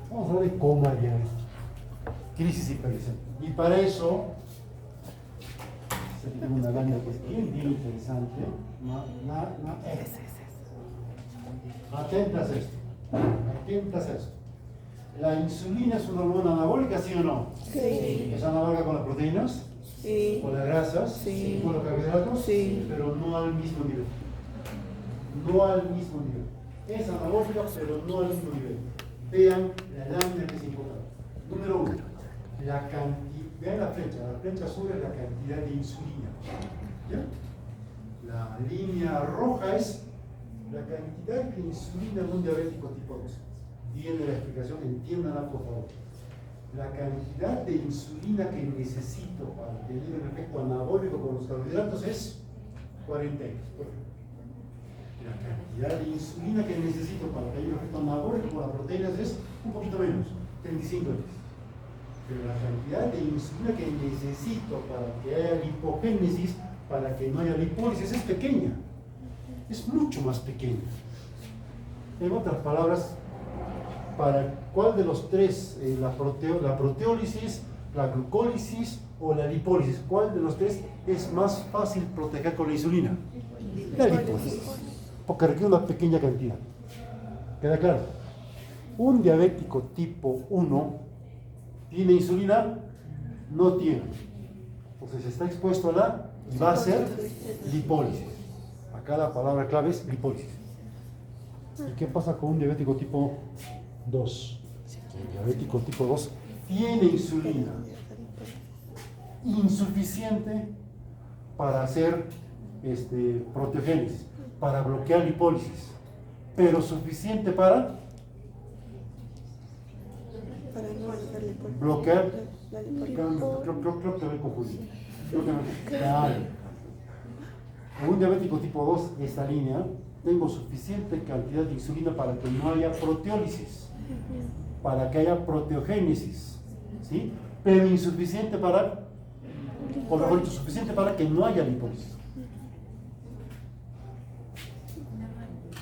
Vamos a hablar de coma diabético, crisis hiperglicémica. Y para eso, tengo una lámina que es bien interesante. Atentas a esto. ¿La insulina es una hormona anabólica, sí o no? Sí. ¿Es anabólica con las proteínas? Sí. ¿Con las grasas? Sí. ¿Con los carbohidratos? Sí. Pero no al mismo nivel. No al mismo nivel. Es anabólica, pero no al mismo nivel. Vean la lámina que es importante. Número 1. La cantidad, vean la flecha azul es la cantidad de insulina. ¿Ya? La línea roja es la cantidad de insulina en un diabético tipo 2. Viene la explicación, entiéndanla por favor. La cantidad de insulina que necesito para tener un efecto anabólico con los carbohidratos es 40 x. La cantidad de insulina que necesito para tener un efecto anabólico con las proteínas es un poquito menos, 35 x. Pero la cantidad de insulina que necesito para que haya lipogénesis, para que no haya lipólisis, es pequeña. Es mucho más pequeña. En otras palabras, ¿para cuál de los tres, la proteólisis, la glucólisis o la lipólisis, cuál de los tres es más fácil proteger con la insulina? La lipólisis, porque requiere una pequeña cantidad. ¿Queda claro? Un diabético tipo 1 tiene insulina, no tiene. Entonces está expuesto a la y va a ser lipólisis. Acá la palabra clave es lipólisis. ¿Y qué pasa con un diabético tipo 2? El diabético tipo 2 tiene insulina insuficiente para hacer proteogénesis, para bloquear lipólisis, pero suficiente para bloquear. Creo que me confundí. Claro. En un diabético tipo 2, esta línea, tengo suficiente cantidad de insulina para que no haya proteólisis, para que haya proteogénesis, ¿sí? Pero insuficiente para, o mejor dicho, suficiente para que no haya lipólisis.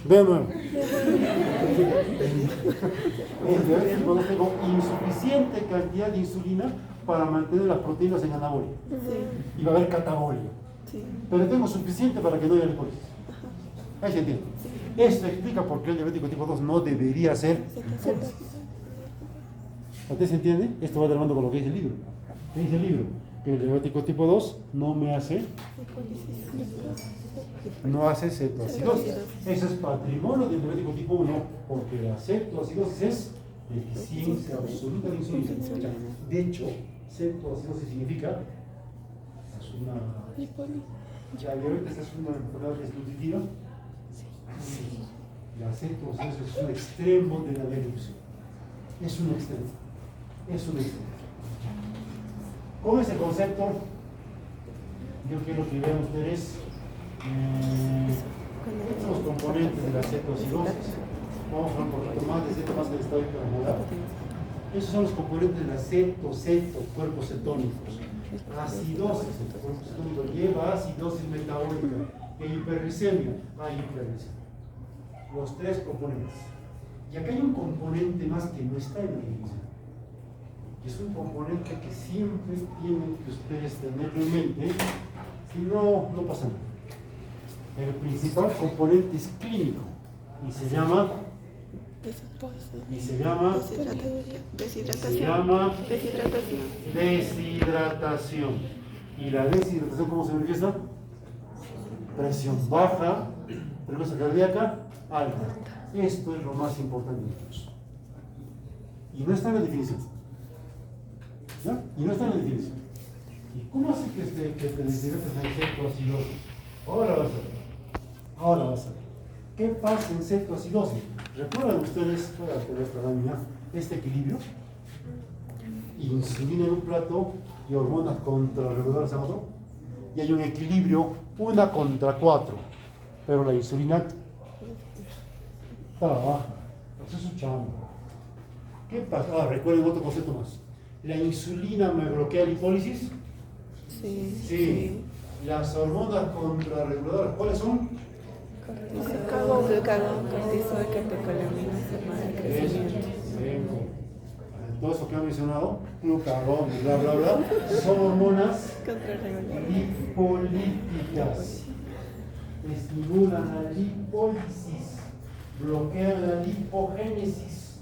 Vean nuevo. Cuando tengo insuficiente cantidad de insulina para mantener las proteínas en anabólico, y va a haber catabolia. Pero tengo suficiente para que no haya lipólisis. Ahí se entiende. Esto explica por qué el diabético tipo 2 no debería hacer lipólisis. ¿Usted se entiende? Esto va de la mano con lo que dice el libro. ¿Qué dice el libro? Que el diabético tipo 2 no hace cetoacidosis. Eso es patrimonio del diabético tipo 1, porque la cetoacidosis es deficiencia absoluta de insulina. De hecho, cetoacidosis significa ¿la diabetes es una enfermedad desnutritiva? Sí. La cetoacidosis es un extremo de la desnutrición. Es un extremo. Con ese concepto, yo quiero que vean ustedes estos son los componentes de la cetoacidosis. Vamos a hablar un poquito más de ceto, más del estado hipermodal. Esos son los componentes de la cuerpos cetónicos. Acidosis, el cuerpo cetónico lleva acidosis metabólica. E hiperglicemia, hay hiperglicemia. Los tres componentes. Y acá hay un componente más que no está en la glicemia. Es un componente que siempre tienen que ustedes tenerlo en mente, si no, no pasa nada. El principal componente es clínico y se llama deshidratación. ¿Y la deshidratación cómo se manifiesta? Presión baja, frecuencia cardíaca alta. Esto es lo más importante de todos. Y no está en la definición. ¿Ya? Y no está en la definición. ¿Y cómo hace que te deshidrates en cetoacidosis? Ahora vas a ver. ¿Qué pasa en cetoacidosis? ¿Recuerdan ustedes, este equilibrio? Insulina en un plato y hormonas contrarreguladoras en otro. Y hay un equilibrio 1 contra 4. Pero la insulina trabaja. Eso es su chamba. ¿Qué pasa? Recuerden otro concepto más. ¿La insulina me bloquea la lipólisis? Sí. Las hormonas contrarreguladoras, ¿cuáles son? Glucagón, cortisol, catecolamina, hormona del crecimiento. Todo eso que han mencionado, glucagón, bla, bla, bla, son hormonas lipolíticas. Estimulan la lipólisis, bloquean la lipogénesis.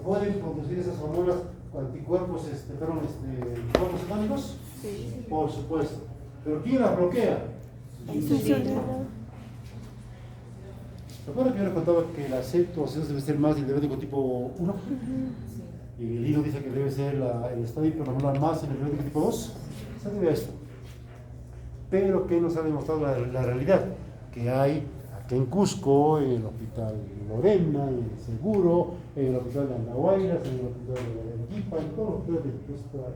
¿Pueden producir esas hormonas anticuerpos, cuerpos cetónicos? Sí. Por supuesto. ¿Pero quién las bloquea? Insulina. ¿Recuerdan que yo les contaba que la cetoacidosis debe ser más del diabético tipo 1? Y el libro dice que debe ser el estadio hipernormal más en el diabético tipo 2. Se debe a esto. Pero que nos ha demostrado la realidad, que hay aquí en Cusco, en el hospital Lorena, en el Seguro, en el hospital de Andahuaylas, en el hospital de Arequipa, en todos los hospitales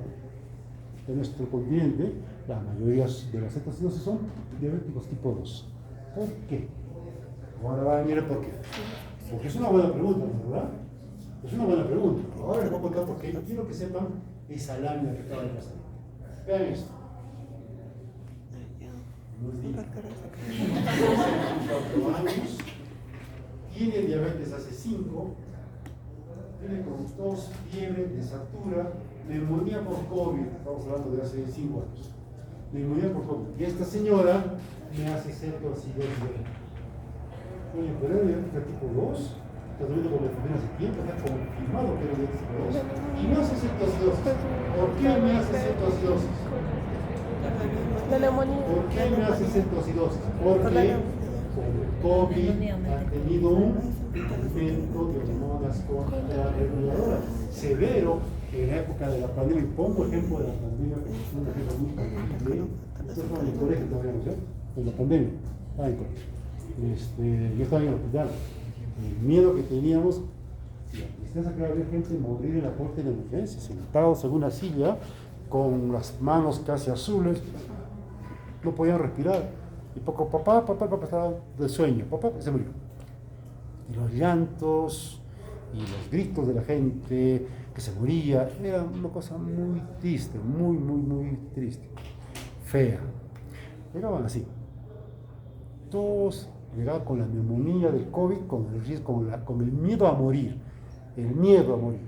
de nuestro continente, la mayoría de las cetoacidosis son diabéticos tipo 2. ¿Por qué? Ahora va a venir el por qué. Porque es una buena pregunta, ¿verdad? Es una buena pregunta. Ahora les voy a contar por qué. Yo quiero que sepan esa lámina que acaba de pasar. Vean esto. Años, tiene diabetes hace 5, tiene con tos, fiebre, desatura, neumonía por COVID, estamos hablando de hace 5 años, neumonía por COVID. Y esta señora me hace cetoacidosis. Oye, pero era diabética tipo 2, está durmiendo con la enfermera hace tiempo, está confirmado que era diabetes tipo 2. Y me hace cetoacidosis. ¿Por qué me hace cetoacidosis? La neumonía. ¿Por qué me hace cetoacidosis? Porque con el COVID ha tenido un aumento de hormonas contrarreguladoras severo en la época de la pandemia. Y pongo ejemplo de la pandemia, porque es un ejemplo muy tangible. Ustedes estaban en el colegio todavía, ¿no es cierto? En la pandemia. Estaba en el colegio. Yo estaba en el hospital. El miedo que teníamos, y la tristeza que había gente morir en la puerta de emergencia, sentados en una silla, con las manos casi azules, no podían respirar. Y poco papá estaba de sueño, papá se murió. Y los llantos y los gritos de la gente que se moría, era una cosa muy triste, muy triste, fea. Llegaban así. Todos llegaban con la neumonía del COVID, con el riesgo, con el miedo a morir, el miedo a morir.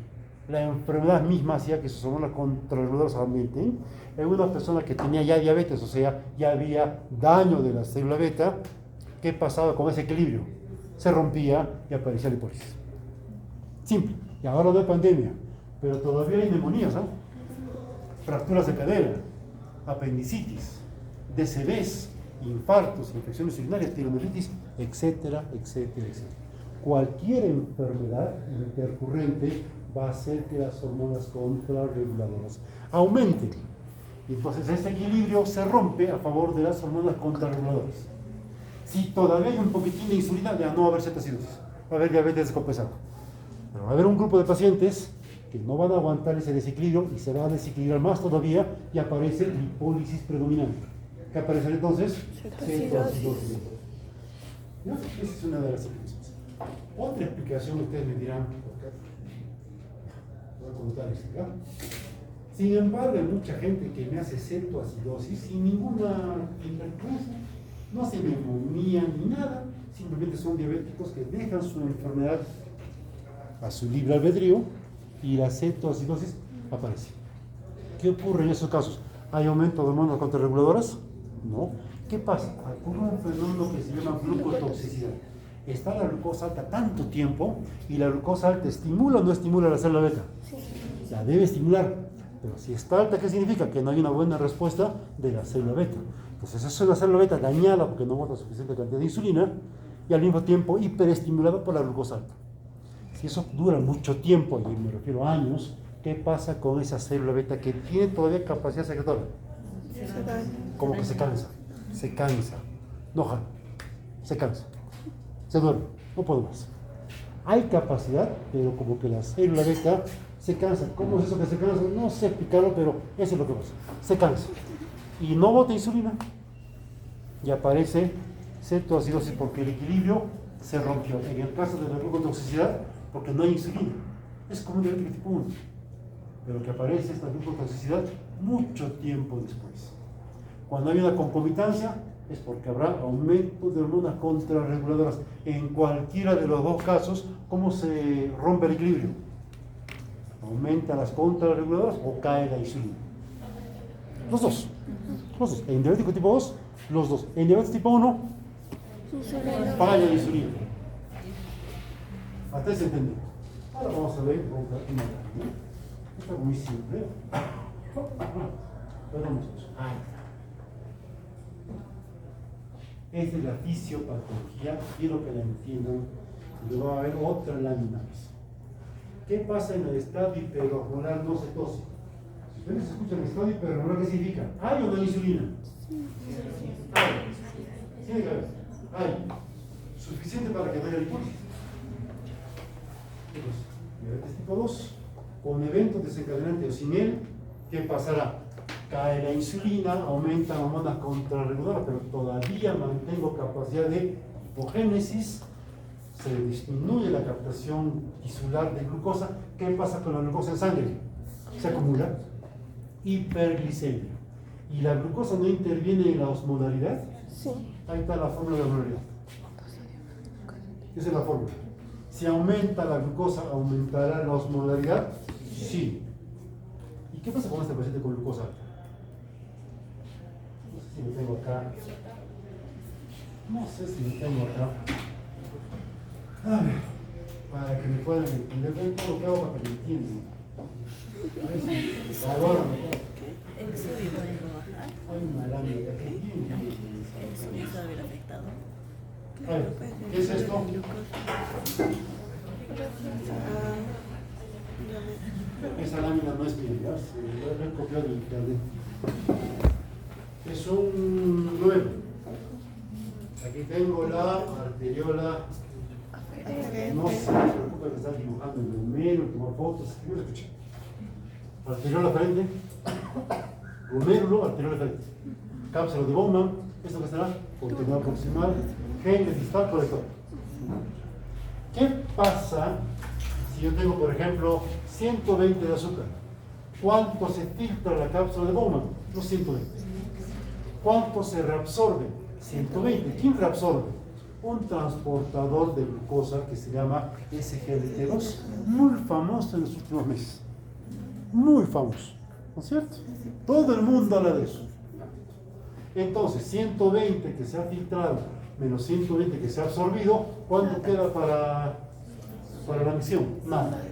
La enfermedad misma hacía que sus hormonas contrarreguladoras aumenten. En una persona que tenía ya diabetes, o sea, ya había daño de la célula beta, ¿qué pasaba con ese equilibrio? Se rompía y aparecía la hipólisis. Simple. Y ahora no hay pandemia, pero todavía hay neumonías, ¿no? Fracturas de cadera, apendicitis, DCVs, infartos, infecciones urinarias, pielonefritis, etcétera. Cualquier enfermedad intercurrente va a hacer que las hormonas contrarreguladoras aumenten. Y entonces este equilibrio se rompe a favor de las hormonas contrarreguladoras. Si todavía hay un poquitín de insulina, ya no va a haber cetoacidosis, va a haber diabetes descompensado. Pero va a haber un grupo de pacientes que no van a aguantar ese desequilibrio y se va a desequilibrar más todavía y aparece lipólisis predominante. ¿Qué aparece entonces? Cetoacidosis. ¿No? Esa es una de las explicaciones. Otra explicación, ustedes me dirán, voy a contar esto, ¿ya? Sin embargo, hay mucha gente que me hace cetoacidosis sin ninguna interferencia, no hace neumonía ni nada, simplemente son diabéticos que dejan su enfermedad a su libre albedrío y la cetoacidosis aparece. ¿Qué ocurre en esos casos? ¿Hay aumento de hormonas contrarreguladoras? No. ¿Qué pasa? Ocurre un fenómeno que se llama glucotoxicidad. Está la glucosa alta tanto tiempo y la glucosa alta ¿estimula o no estimula la célula beta? Sí. La debe estimular. Pero si está alta, ¿qué significa? Que no hay una buena respuesta de la célula beta. Entonces es una célula beta dañada porque no bota suficiente cantidad de insulina y al mismo tiempo hiperestimulada por la glucosa alta. Si eso dura mucho tiempo, y me refiero a años, ¿qué pasa con esa célula beta que tiene todavía capacidad secretora? Como que se cansa, no jala, se cansa, se duerme, no puedo más. Hay capacidad, pero como que la célula beta se cansa. ¿Cómo es eso que se cansa? No sé explicarlo, pero eso es lo que pasa. Se cansa. Y no bota insulina. Y aparece cetoacidosis porque el equilibrio se rompió. En el caso de la glucotoxicidad, porque no hay insulina. Es como un diabético tipo 1. Pero que aparece esta glucotoxicidad mucho tiempo después. Cuando hay una concomitancia, es porque habrá aumento de hormonas contrarreguladoras. En cualquiera de los dos casos, ¿cómo se rompe el equilibrio? ¿Aumenta las contrarreguladoras o cae la insulina? Los dos. En diabético tipo 2, los dos. En diabetes tipo 1, falla la insulina. Hasta ahí se entendió. Ahora vamos a ver una lámina. Esto es muy simple. Perdón, muchachos. Esta es la fisiopatología, quiero que la entiendan. Y luego va a haber otra lámina más. ¿Qué pasa en el estado hiperosmolar no cetósico? Si ustedes escuchan el estado hiperosmolar, ¿qué significa? ¿Hay o no hay insulina? Hay. Tiene que haber. Hay. Suficiente para que no haya lipólisis. Diabetes tipo 2, con eventos desencadenantes o sin él, ¿qué pasará? Cae la insulina, aumenta la hormona contrarreguladora, pero todavía mantengo capacidad de hipogénesis, se disminuye la captación tisular de glucosa. ¿Qué pasa con la glucosa en sangre? Se acumula hiperglicemia. ¿Y la glucosa no interviene en la osmolaridad? Sí. Ahí está la fórmula de la osmolaridad. Esa es la fórmula. Si aumenta la glucosa, ¿aumentará la osmolaridad? Sí. ¿Y qué pasa con este paciente con glucosa alta? No sé si lo tengo acá. No sé si lo tengo acá. A ver, para que me puedan entender. Ven todo lo que hago para que me entiendan. A ver si ahora me ¿El sodio puede bajar? hay una lámina aquí. ¿El sodio puede haber afectado? A ver, ¿qué es esto? Esa lámina no es mía, ¿ya? Lo he copiado del internet. Es un 9. Aquí tengo la arteriola. No se preocupe que está dibujando el número, tomar fotos. ¿Qué me escucha? Arteriola frente. Glomérulo, arteriola frente. Cápsula de Bowman. ¿Esto qué será? Continuidad proximal. Gen distal colector. ¿Qué pasa si yo tengo, por ejemplo, 120 de azúcar? ¿Cuánto se filtra la cápsula de Bowman? Los 120. ¿Cuánto se reabsorbe? 120. ¿Quién reabsorbe? Un transportador de glucosa que se llama SGLT2, muy famoso en los últimos meses. Muy famoso, ¿no es cierto? Todo el mundo habla de eso. Entonces, 120 que se ha filtrado menos 120 que se ha absorbido, ¿cuánto queda para la misión? Nada.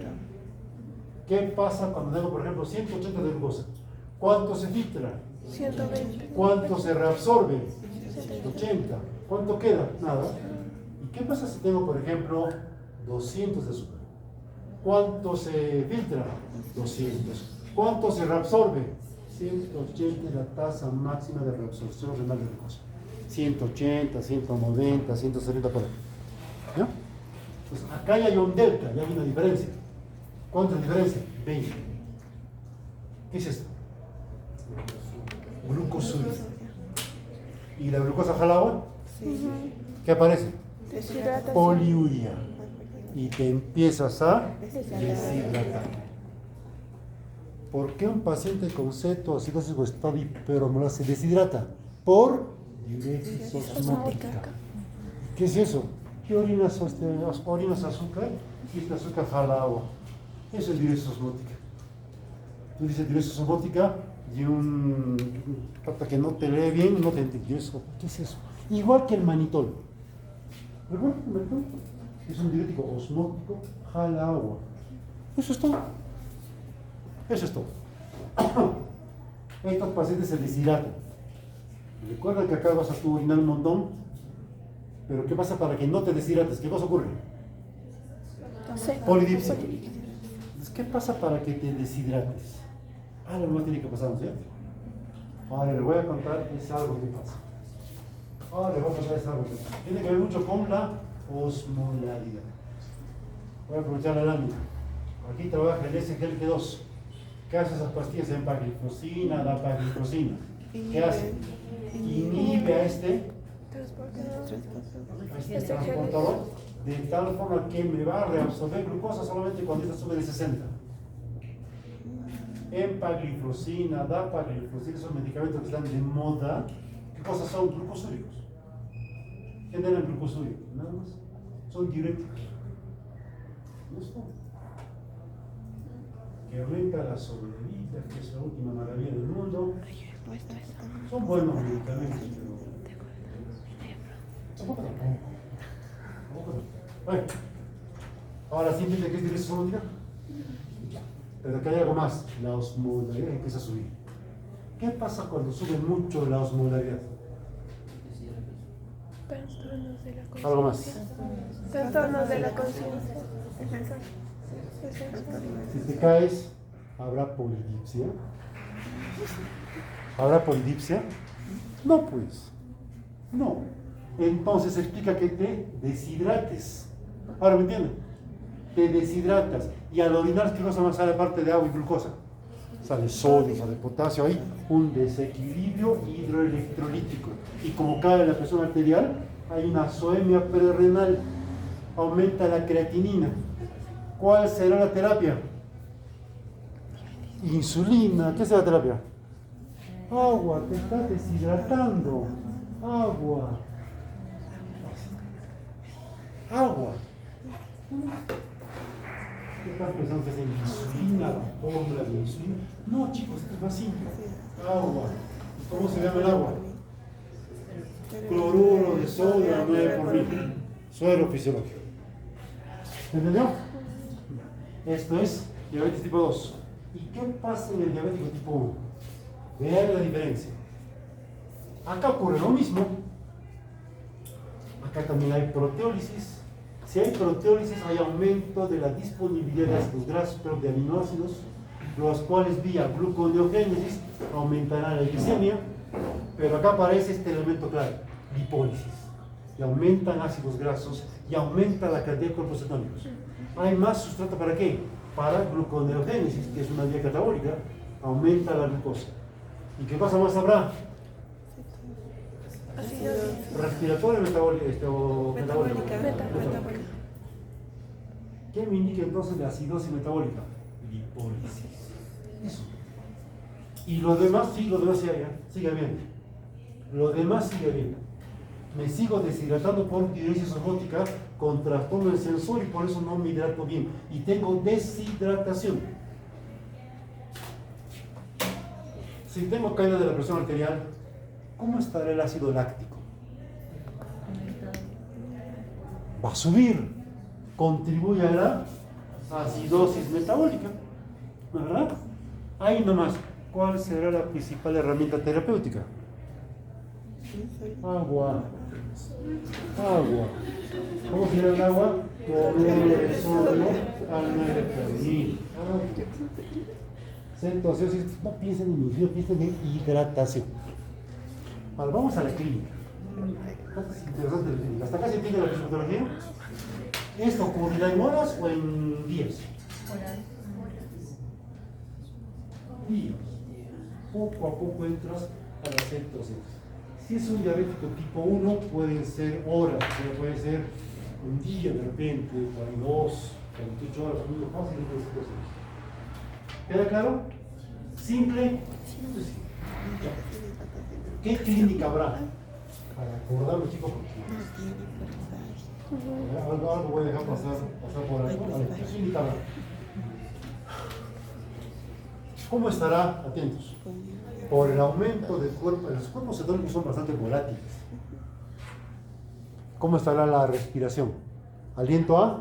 ¿Qué pasa cuando tengo, por ejemplo, 180 de glucosa? ¿Cuánto se filtra? 120. ¿Cuánto se reabsorbe? 180. ¿Cuánto queda? Nada. ¿Y qué pasa si tengo, por ejemplo, 200 de azúcar? ¿Cuánto se filtra? 200. ¿Cuánto se reabsorbe? 180 es la tasa máxima de reabsorción renal de glucosa. 180, 190, 170 por ahí. ¿Ya? Pues acá ya hay un delta, ya hay una diferencia. ¿Cuánta diferencia? 20. ¿Qué es esto? Glucosuria. ¿Y la glucosa jala agua? Sí. ¿Qué aparece? Deshidratación. Poliuria. Y te empiezas a deshidratar. ¿Por qué un paciente con cetoacidosis o estado hiperosmolar se deshidrata? Por diuresis osmótica. ¿Qué es eso? ¿Qué orinas azúcar? Y este azúcar jala agua. Eso es diuresis osmótica. Tú dices diuresis osmótica y un pata que no te lee bien, no te entiende. ¿Qué es eso? Igual que el manitol. ¿Recuerdan el manitol? Es un diurético osmótico, jala agua. Eso es todo. Eso es todo. Estos pacientes se deshidratan. Recuerda que acá vas a tu orinar un montón, pero ¿qué pasa para que no te deshidrates? ¿Qué cosa ocurre? Polidipsia. Entonces, ¿qué pasa para que te deshidrates? Algo más tiene que pasar, ¿no es cierto? Ahora les voy a contar, es algo que pasa. Ahora les voy a contar, es algo que pasa. Tiene que ver mucho con la osmolaridad. Voy a aprovechar la lámina. Aquí trabaja el SGLT2. ¿Qué hace esas pastillas? Empagliflozina, dapagliflozina. ¿Qué hace? Inhibe a este transportador de tal forma que me va a reabsorber glucosa solamente cuando esta sube de 60. Empagliflozina, dapagliflozina, esos medicamentos que están de moda, ¿qué cosas son? Glucosúricos. Generan glucosúricos, nada más. Son diuréticos. ¿No es todo? Que aumenta la sobrevida, que es la última maravilla del mundo. Son buenos medicamentos, pero tampoco. Bueno, Ahora sí entiende qué es dirección osmótica. Ya. Pero que hay algo más. La osmolaridad empieza a subir. ¿Qué pasa cuando sube mucho la osmolaridad? Trastornos de la conciencia. Algo más. Trastornos de la conciencia. Si te caes, ¿habrá polidipsia? ¿Habrá polidipsia? No, pues. No. Entonces explica que te deshidrates. Ahora, ¿me entienden? Te deshidratas. Y al orinar, ¿qué cosa más sale aparte de agua y glucosa? Sale sodio, sale potasio. Hay un desequilibrio hidroelectrolítico. Y como cae la presión arterial, hay una azoemia prerrenal. Aumenta la creatinina. ¿Cuál será la terapia? Insulina. ¿Qué será la terapia? Agua, te estás deshidratando. Agua. Agua. ¿Qué estás pensando que es en insulina, la fórmula de insulina? No, chicos, esto es más simple. Agua. ¿Cómo se llama el agua? Cloruro de sodio a 9 por mil. Suero fisiológico. ¿Entendió? Esto es diabetes tipo 2. ¿Y qué pasa en el diabético tipo 1? Vean la diferencia. Acá ocurre lo mismo. Acá también hay proteólisis. Si hay proteólisis, hay aumento de la disponibilidad de ácidos grasos, pero de aminoácidos, los cuales vía gluconeogénesis aumentarán la glicemia. Pero acá aparece este elemento clave, lipólisis. Y aumentan ácidos grasos y aumenta la cantidad de cuerpos cetónicos. Hay más sustrato ¿para qué? Para gluconeogénesis, que es una vía catabólica, aumenta la glucosa. ¿Y qué cosa más habrá? Respiratoria o metabólica. ¿Qué me indica entonces la acidosis metabólica? Lipólisis. Eso. Y lo demás, sí, lo demás sigue bien. Lo demás sigue bien. Me sigo deshidratando por diuresis osmótica con trastorno del sensor y por eso no me hidrato bien. Y tengo deshidratación. Si tengo caída de la presión arterial, ¿cómo estará el ácido láctico? Va a subir. Contribuye a la acidosis metabólica. ¿Verdad? Ahí nomás. ¿Cuál será la principal herramienta terapéutica? Agua. Agua. ¿Cómo se llama el agua? Cloruro de sodio al 9 por mil. Entonces, no piensen en infusión, piensen en hidratación. Ahora, vamos a la clínica. Es interesante la clínica. ¿Hasta acá se entiende la fisiopatología? ¿Esto ocurrirá en horas o en días? Días. Poco a poco entras a la cetosis. Si es un diabético tipo 1, pueden ser horas, pero puede ser un día de repente, 42, 48 horas, muy fácil de cetosis. ¿Queda claro? ¿Simple? Sí. ¿Qué clínica habrá? Para acordarme, chicos, porque algo voy a dejar pasar por ahí. A ver, ¿qué clínica habrá? ¿Cómo estará? Atentos. Por el aumento del cuerpo, los cuerpos cetónicos son bastante volátiles. ¿Cómo estará la respiración? ¿Aliento a?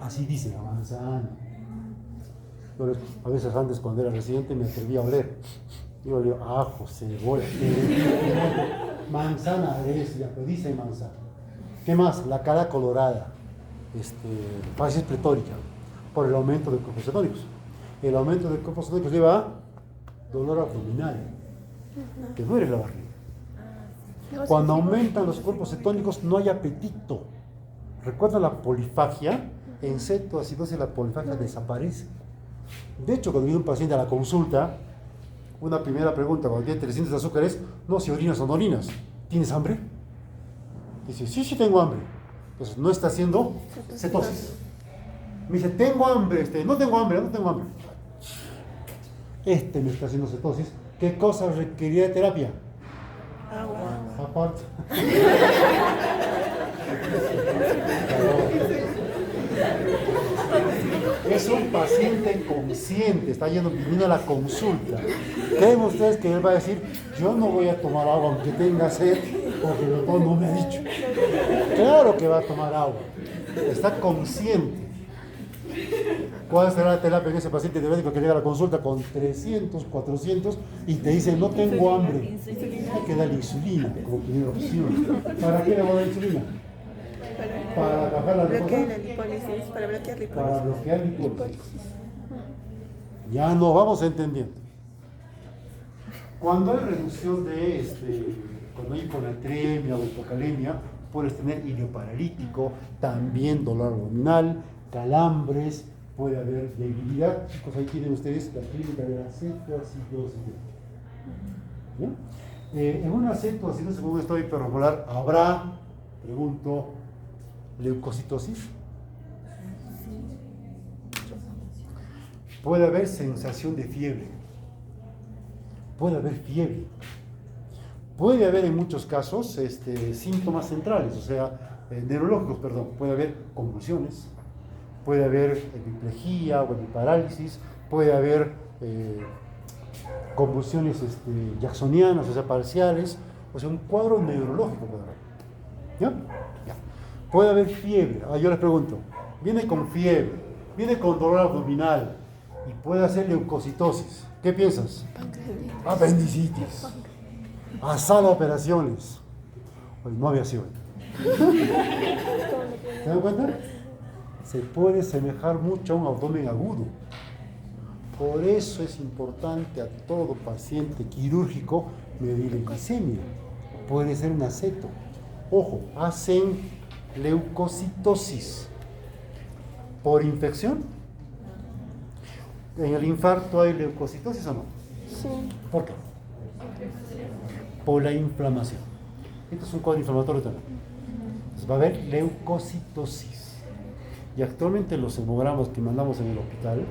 Así dice la manzana. Yo a veces antes cuando era residente me atrevía a oler. Yo le digo, ajo, cebolla, manzana, pero dice manzana. ¿Qué más? La cara colorada, facies pletórica, por el aumento de cuerpos cetónicos. El aumento de cuerpos cetónicos lleva a dolor abdominal, que duele la barriga. Cuando aumentan los cuerpos cetónicos no hay apetito. ¿Recuerdan la polifagia? En cetoacidosis la polifagia desaparece. De hecho, cuando viene un paciente a la consulta, una primera pregunta cuando tiene 300 de azúcar es, no si orinas o no orinas. ¿Tienes hambre? Dice, sí tengo hambre. Entonces no está haciendo cetosis. Me dice, tengo hambre, no tengo hambre. Me está haciendo cetosis. ¿Qué cosa requeriría de terapia? Agua. Aparte. Es un paciente consciente, está viniendo a la consulta. ¿Creen ustedes que él va a decir, yo no voy a tomar agua aunque tenga sed, porque el doctor no me ha dicho? Claro que va a tomar agua. está consciente. ¿Cuál será la terapia en ese paciente diabético que llega a la consulta con 300, 400 y te dice no tengo hambre? Hay que darle insulina como primera opción. ¿Para qué le voy a dar insulina? Para bajar la bloquear glucosa. la lipólisis, para bloquear la Para lipólisis. bloquear lipólisis. Ya nos vamos entendiendo. Cuando hay reducción cuando hay hiponatremia o hipocalemia, puedes tener idioparalítico, también dolor abdominal, calambres, puede haber debilidad. Chicos, ahí tienen ustedes la clínica de la cetoacidosis. ¿Bien? En una cetoacidosis con un estado hiperregular, ¿habrá, pregunto, leucocitosis? Puede haber sensación de fiebre. Puede haber fiebre. Puede haber en muchos casos síntomas centrales, o sea, neurológicos, perdón. Puede haber convulsiones, puede haber hemiplegia o hemiparálisis, puede haber convulsiones jacksonianas, o sea, parciales, o sea, un cuadro neurológico puede haber. ¿Ya? Ya. Puede haber fiebre. Yo les pregunto, viene con fiebre, viene con dolor abdominal y puede hacer leucocitosis. ¿Qué piensas? Apendicitis. A sala operaciones. Pues no había sido. ¿Se dan cuenta? Se puede semejar mucho a un abdomen agudo. Por eso es importante a todo paciente quirúrgico medir la glicemia. Puede ser un aceto. Ojo, hacen leucocitosis por infección. ¿En el infarto hay leucocitosis o no? Sí. ¿Por qué? Por la inflamación. Esto es un cuadro inflamatorio también. Entonces va a haber leucocitosis. Y actualmente los hemogramas que mandamos en el hospital,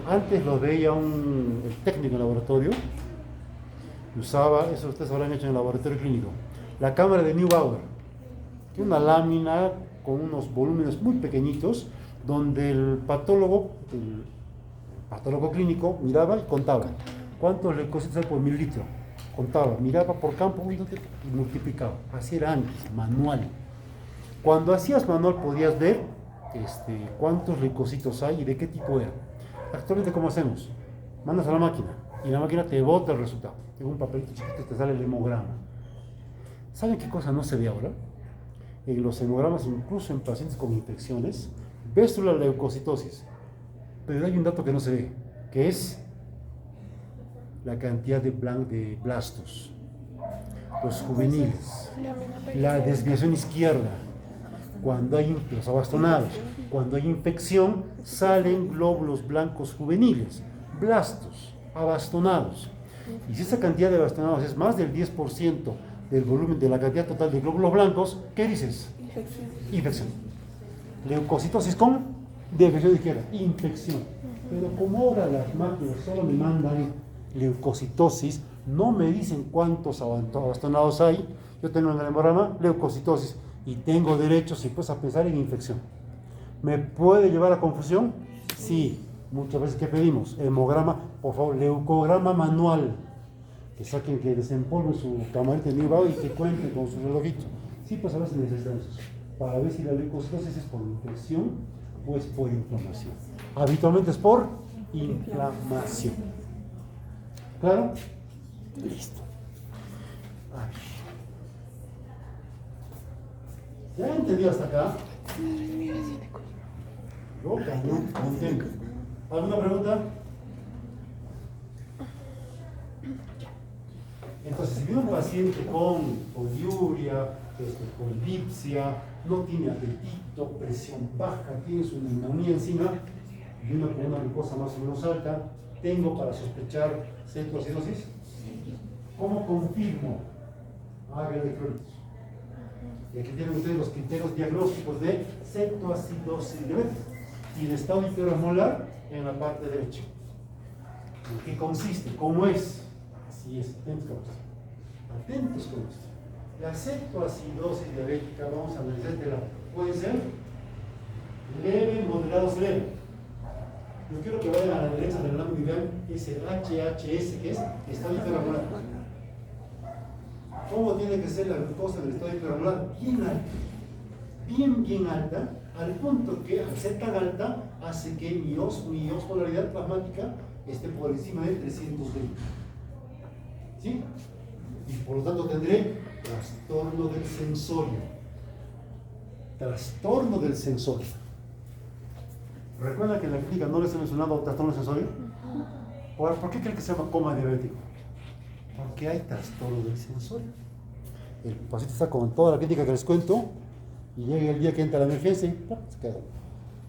antes los veía el técnico en laboratorio, usaba, eso ustedes habrán hecho en el laboratorio clínico, la cámara de Neubauer, que es una lámina con unos volúmenes muy pequeñitos, donde el patólogo clínico miraba y contaba cuántos leucocitos hay por mililitro. Contaba, miraba por campo y multiplicaba. Así era antes, manual. Cuando hacías manual podías ver cuántos leucocitos hay y de qué tipo eran. Actualmente, ¿cómo hacemos? Mandas a la máquina y la máquina te bota el resultado. En un papelito chiquito te sale el hemograma. ¿Saben qué cosa no se ve ahora? En los hemogramas, incluso en pacientes con infecciones, ves la leucocitosis, pero hay un dato que no se ve, que es la cantidad de blastos, los juveniles, la desviación izquierda, cuando hay los abastonados, cuando hay infección, salen glóbulos blancos juveniles, blastos, abastonados. Y si esa cantidad de abastonados es más del 10% del volumen de la cantidad total de glóbulos blancos, ¿qué dices? Infección. Infección. Leucocitosis con desviación izquierda, infección. Pero como ahora las máquinas solo me mandan leucocitosis, no me dicen cuántos abastonados hay, yo tengo en el hemograma leucocitosis y tengo derecho, si puedes, a pensar en infección. ¿Me puede llevar a confusión? Sí. Muchas veces, ¿qué pedimos? Hemograma, por favor, leucograma manual. Que saquen, que desempolven su camarita de Neubauer y que cuenten con su relojito. Sí, pues a veces necesitamos eso, para ver si la leucocitosis es por infección o es por inflamación. Habitualmente es por inflamación. ¿Claro? Listo. A ver. ¿Ya han entendido hasta acá? Yo, cañón, contento. ¿Alguna pregunta? Entonces, si viene un paciente con poliuria, con lipsia, no tiene apetito, presión baja, tiene su neumonía encima, y uno con una glucosa más o menos alta, ¿tengo para sospechar cetoacidosis? ¿Cómo confirmo? Haga electrolitos. Y aquí tienen ustedes los criterios diagnósticos de cetoacidosis diabética y de estado hiperosmolar en la parte derecha. ¿En qué consiste? ¿Cómo es? Así es, atentos con esto. Atentos con esto. La cetoacidosis diabética, vamos a analizarla. Puede ser leve, moderado, severo. Yo quiero que vayan a la derecha del lámina y vean ese HHS, que es estado hiperosmolar. ¿Cómo tiene que ser la glucosa del estado hiperosmolar? Bien alta. Bien alta, al punto que al ser tan alta hace que mi osmolaridad plasmática esté por encima de 320. ¿Sí? Y por lo tanto tendré trastorno del sensorio. Trastorno del sensorio. ¿Recuerda que en la clínica no les he mencionado trastorno del sensorio? ¿Por qué creen que se llama coma diabético? Porque hay trastorno del sensorio. El paciente está con toda la clínica que les cuento y llega el día que entra a la emergencia y se queda.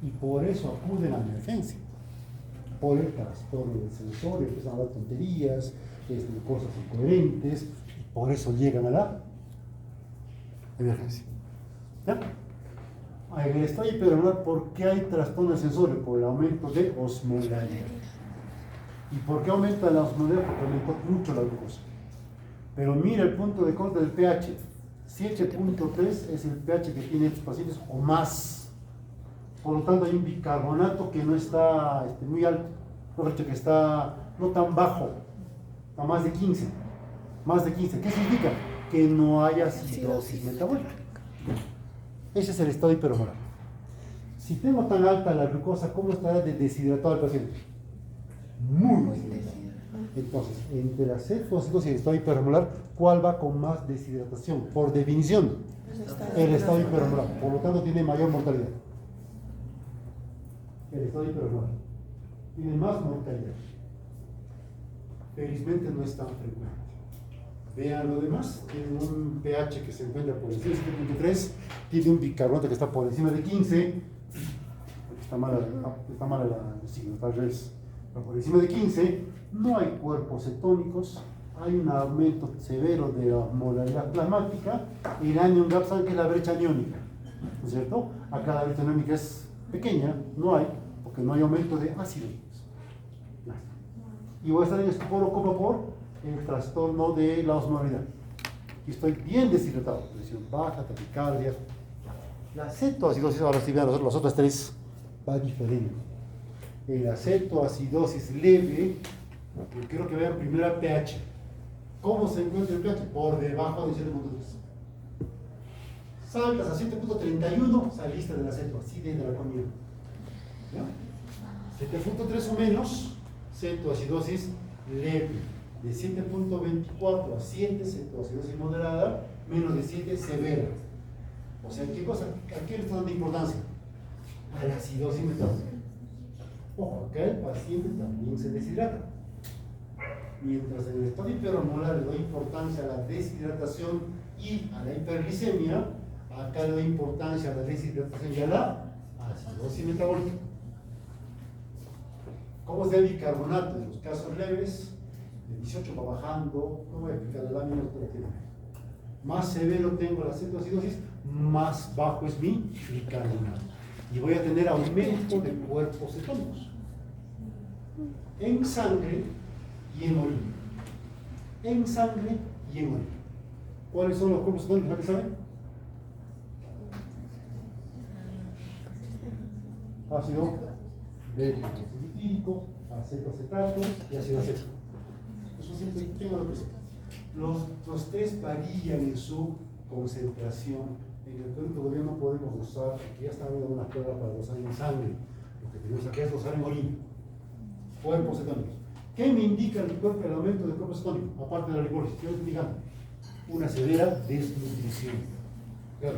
Y por eso acuden a la emergencia. Por el trastorno del sensorio, empiezan a hablar tonterías, cosas incoherentes, y por eso llegan a la emergencia. ¿Ya? En el estadio hipermolar, ¿por qué hay trastorno del sensorio? Por el aumento de osmolaridad. ¿Y por qué aumenta la osmolaridad? Porque aumentó mucho la glucosa. Pero mira el punto de corte del pH. 7.3 es el pH que tienen estos pacientes o más. Por lo tanto, hay un bicarbonato que no está muy alto, que está no tan bajo, a más de 15. Más de 15. ¿Qué significa? Que no hay acidosis metabólica. Ese es el estado hipermolar. Si tengo tan alta la glucosa, ¿cómo estará de deshidratado el paciente? Muy deshidratado. Entonces, entre la cetoacidosis y el estado hipermolar, ¿cuál va con más deshidratación? Por definición, el estado hipermolar. Por lo tanto, tiene mayor mortalidad. El estado hipermolar tiene más mortalidad. Felizmente no es tan frecuente. Vean lo demás, tiene un pH que se encuentra por encima de 7.3, tiene un bicarbonato que está por encima de 15, está mala la signo, tal vez, pero por encima de 15, no hay cuerpos cetónicos, hay un aumento severo de la molaridad plasmática, y el anion gap, ¿saben qué es la brecha aniónica? ¿No es cierto? Acá la brecha aniónica es pequeña, no hay, porque no hay aumento de ácido. Y voy a estar en estupor como por el trastorno de la osmolaridad. Y estoy bien deshidratado, presión baja, taquicardia. La cetoacidosis, ahora sí vean las otras tres, va diferente. En la cetoacidosis leve, quiero que vean primero el pH. ¿Cómo se encuentra el pH? Por debajo de 7.3. Saltas a 7.31, saliste de la ceto, así de la comida. ¿Ya? 7.3 o menos, cetoacidosis leve. De 7.24 a 7, cetoacidosis moderada, menos de 7, severa. O sea, ¿qué cosa? ¿A qué le está dando importancia? A la acidosis metabólica. Ojo, acá el paciente también se deshidrata. Mientras en el estado hipermolar le doy importancia a la deshidratación y a la hiperglicemia, acá le doy importancia a la deshidratación y a la acidosis metabólica. ¿Cómo se da el bicarbonato? En los casos leves, de 18 va bajando, no voy a explicar la lámina, pero tiene. Más severo tengo la cetoacidosis, más bajo es mi bicarbonato. Y voy a tener aumento de cuerpos cetónicos en sangre y en orina. En sangre y en orina. ¿Cuáles son los cuerpos cetónicos? ¿Alguien sabe? Ácido beta-glutírico, acetoacetato y ácido acético. Eso siempre tengo lo presente. Los tres varían en su concentración. En el cuerpo todavía no podemos usar, porque ya están dando una prueba para usar en sangre. Lo que tenemos aquí es usar en orina. Cuerpos cetónicos. ¿Qué me indica el aumento del cuerpo cetónico? Aparte de la glicólisis, ¿qué me está indicando? Una severa desnutrición. Claro.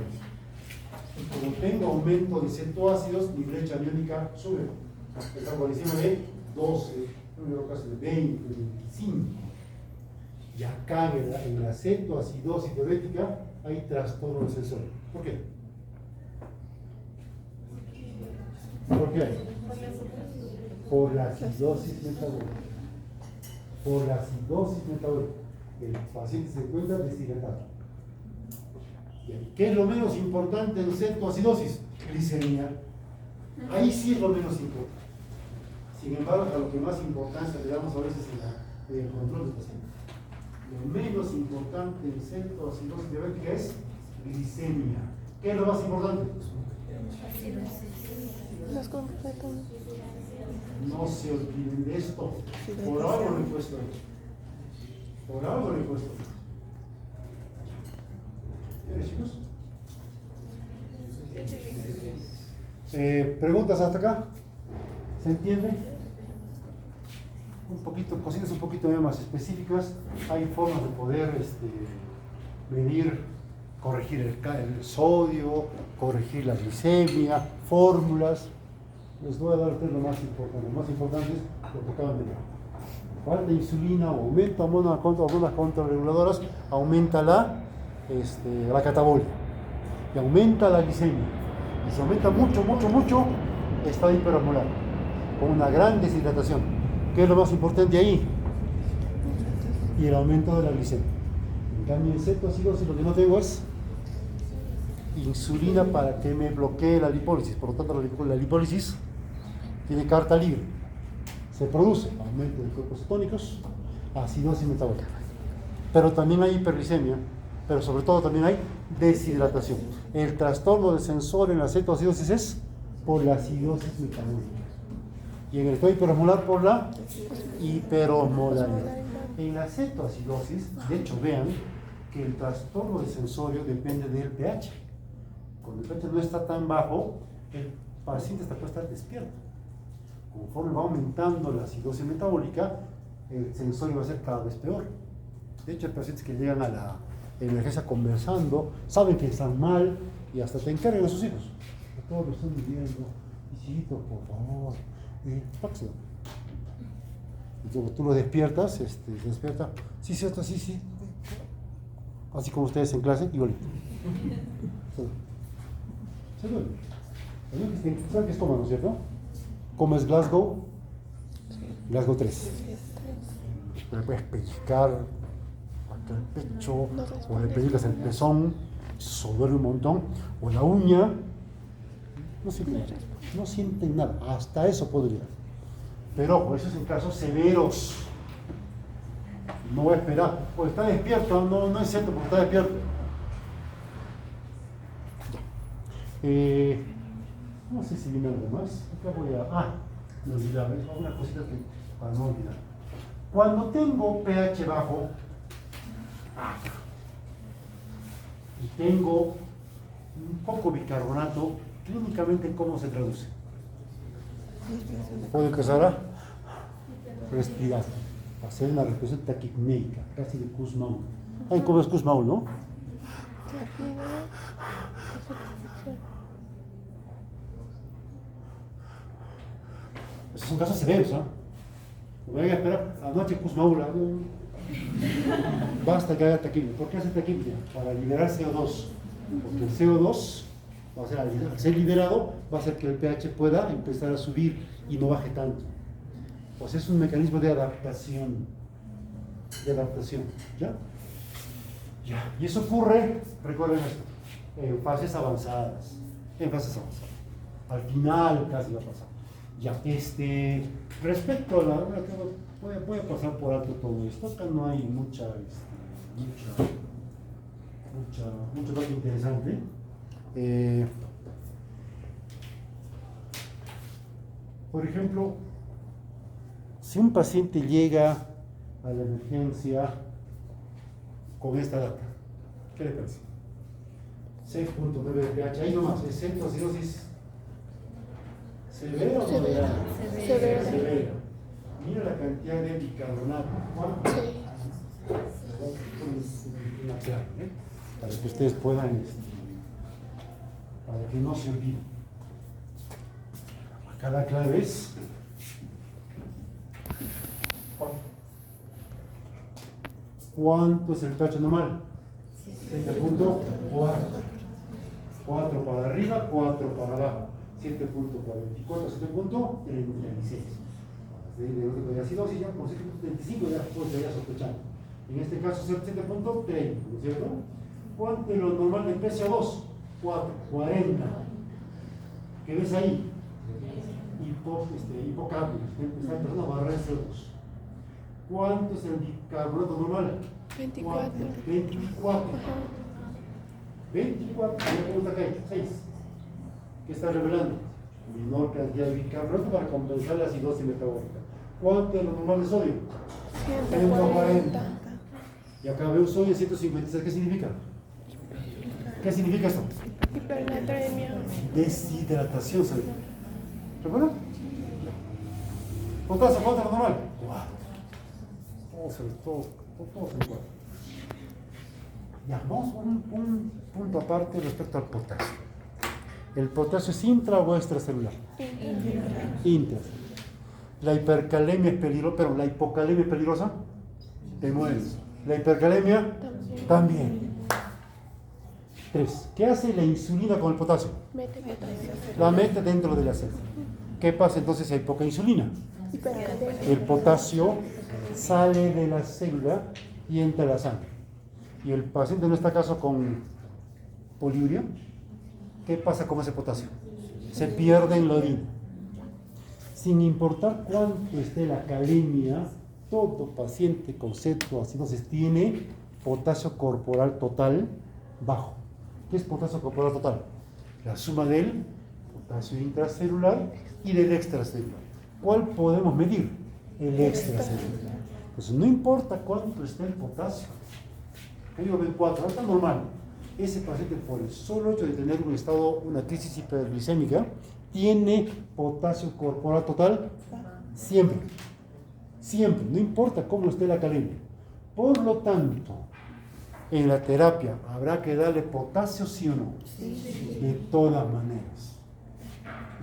Y como tengo aumento de cetoácidos, mi brecha aniónica sube. Está por encima de 12, en el caso de 20, 25. Y acá en la cetoacidosis diabética hay trastorno del sensorio. ¿Por qué? ¿Por qué? Por la acidosis metabólica. Por la acidosis metabólica. El paciente se encuentra deshidratado. ¿Qué es lo menos importante en cetoacidosis? Glicemia. Ahí sí es lo menos importante. Sin embargo, a lo que más importancia le damos a veces en el control del paciente. Lo menos importante en cetoacidosis diabética es glicemia. ¿Qué es lo más importante? Los completos. No se olviden de esto. Por algo lo he puesto ahí. Por algo lo he puesto ahí. ¿Quieres, chicos? ¿Preguntas hasta acá? ¿Se entiende? Un poquito, cositas un poquito más específicas. Hay formas de poder medir, corregir el sodio, corregir la glicemia, fórmulas. Les voy a dar a ustedes lo más importante. Lo más importante es lo que acaban de ver. Falta insulina o aumenta algunas contrarreguladoras, aumenta la catabolia y aumenta la glicemia. Y si aumenta mucho, está hiperosmolar, con una gran deshidratación. ¿Qué es lo más importante ahí? Y el aumento de la glicemia. En cambio, en cetoacidosis lo que no tengo es insulina para que me bloquee la lipólisis. Por lo tanto, la lipólisis tiene carta libre. Se produce aumento de cuerpos cetónicos, acidosis metabólica. Pero también hay hiperglicemia, pero sobre todo también hay deshidratación. El trastorno del sensor en la cetoacidosis es por la acidosis metabólica. Y en el estado hiperosmolar por la hiperosmolaridad. En la cetoacidosis, de hecho, vean que el trastorno del sensorio depende del pH. Cuando el pH no está tan bajo, el paciente puede estar despierto. Conforme va aumentando la acidosis metabólica, el sensorio va a ser cada vez peor. De hecho, hay pacientes que llegan a la emergencia conversando, saben que están mal y hasta te encargan a sus hijos. Todos lo están viviendo. Hijito, por favor. Tóxico. Y tú lo despiertas, se despierta. Sí, cierto, sí. Así como ustedes en clase, igualito. Se duele. ¿Saben qué es coma, no es cierto? Coma es Glasgow. Glasgow 3. Le puedes pellizcar hasta el pecho, o le pellizcas el pezón, eso duele un montón, o la uña. No sienten nada, hasta eso podría. Pero ojo, eso es en casos severos. No voy a esperar. Pues está despierto, no es cierto porque está despierto. No sé si viene algo más. Acá voy a. Me olvidaba, es una cosita que para no olvidar. Cuando tengo pH bajo y tengo un poco bicarbonato, clínicamente, ¿cómo se traduce? Puedo empezar a respirar, hacer una respiración taquipneica, casi de Kussmaul. ¿Saben cómo es Kussmaul, no? Esos son casos severos, ¿ah? Voy a esperar anoche Kussmaul. Basta que haya taquipnea. ¿Por qué hace taquipnea? Para liberar CO2. Porque el CO2 va a ser, al ser liberado, va a hacer que el pH pueda empezar a subir y no baje tanto. Pues es un mecanismo de adaptación. ¿Ya? Y eso ocurre, recuerden esto, en fases avanzadas. Al final casi va a pasar. Ya, respecto a voy a pasar por alto todo esto. Acá no hay mucho dato interesante. Por ejemplo, si un paciente llega a la emergencia con esta data, ¿qué le parece? 6.9 de pH, ahí nomás, es cetoacidosis severa o moderada. Severa. Mira la cantidad de bicarbonato. ¿Cuánto? Una clave, para que ustedes puedan, para que no se olviden. Acá la clave es ¿cuánto es el pH normal? 7.4. 4 para arriba, 4 para abajo. 7.44, 7.36. De acidosis ya por 7.35 ya puedes sospechar. En este caso 7.30, ¿no es cierto? ¿Cuánto es lo normal del PCO2? 40. ¿Qué ves ahí? Hipocámpio, está empezando a barrer CO2. ¿Cuánto es el bicarbonato normal? 24. 24, ¿cómo está acá? 6. ¿Qué está revelando? Menor cantidad de bicarbonato para compensar la acidosis metabólica. ¿Cuánto es lo normal de sodio? 140. Y acá veo sodio 156. ¿Qué significa? ¿Qué significa esto? Hipernatremia. Deshidratación, ¿sabes? ¿Recuerdan? Potasio, ¿cuánto es lo normal? 4. Todos en 4. Ya, vamos a un punto aparte respecto al potasio. ¿El potasio es intra o extracelular? Intracelular. La hipercalemia es peligrosa, pero la hipocalemia es peligrosa. Te mueres. La hipercalemia también. 3. ¿Qué hace la insulina con el potasio? Mete potasio. La mete dentro de la célula. ¿Qué pasa entonces si hay poca insulina? Hipercalemia. El potasio sale de la célula y entra a la sangre. Y el paciente en este caso con poliuria, ¿qué pasa con ese potasio? Se pierde en la orina. Sin importar cuánto esté la calemia, todo paciente con cetoacidosis tiene potasio corporal total bajo. ¿Qué es potasio corporal total? La suma del potasio intracelular y del extracelular. ¿Cuál podemos medir? El extracelular. Entonces, no importa cuánto esté el potasio. Yo digo 24, está normal. Ese paciente, por el solo hecho de tener un estado, una crisis hiperglicémica, tiene potasio corporal total siempre. Siempre, no importa cómo esté la calemia. Por lo tanto, en la terapia habrá que darle potasio, sí o no. De todas maneras.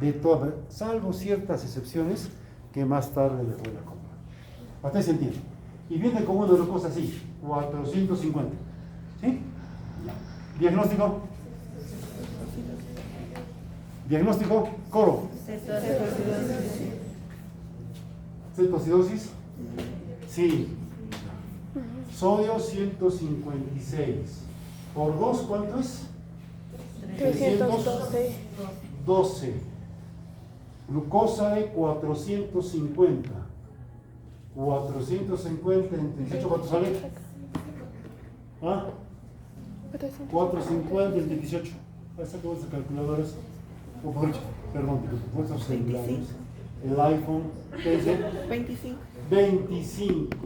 De todas maneras, salvo ciertas excepciones que más tarde les voy a comprar. Hasta ahí se entiende. Y viene como una glucosa así, 450. ¿Sí? Diagnóstico. Diagnóstico, coro. Cetoacidosis. Sí. Sodio 156. Por 2, ¿cuánto es? 312. 12. Glucosa de 450. 450 entre 18, ¿cuánto sale? ¿Ah? 450 entre 18. Esa que vuestras calculadoras. Perdón, vuestros celulares. El iPhone, ¿qué dice? 25.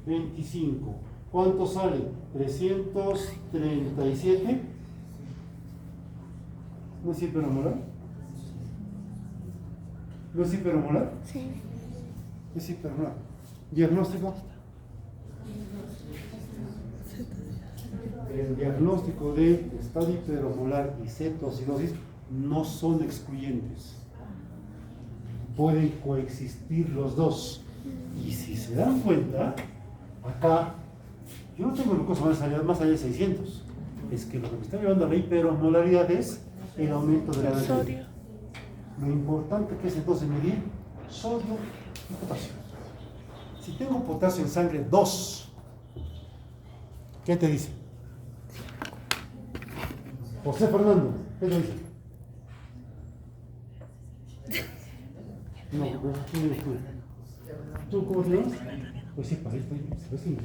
25. ¿Cuánto sale? 337. ¿No es hipermolar? ¿No es hipermolar? Sí. Es hipermolar. ¿Diagnóstico? El diagnóstico de estado hipermolar y cetoacidosis no son excluyentes. Pueden coexistir los dos. Y si se dan cuenta, acá yo no tengo glucosa más allá de 600. Es que lo que me está llevando a la hiperosmolaridad es el aumento de la Sodio. energía. Lo importante que es entonces medir sodio y potasio. Si tengo potasio en sangre 2, ¿qué te dice? José Fernando, ¿qué te dice? No, ¿quién eres tú? ¿Tú cómo te llamas? Pues sí, para esto, se ve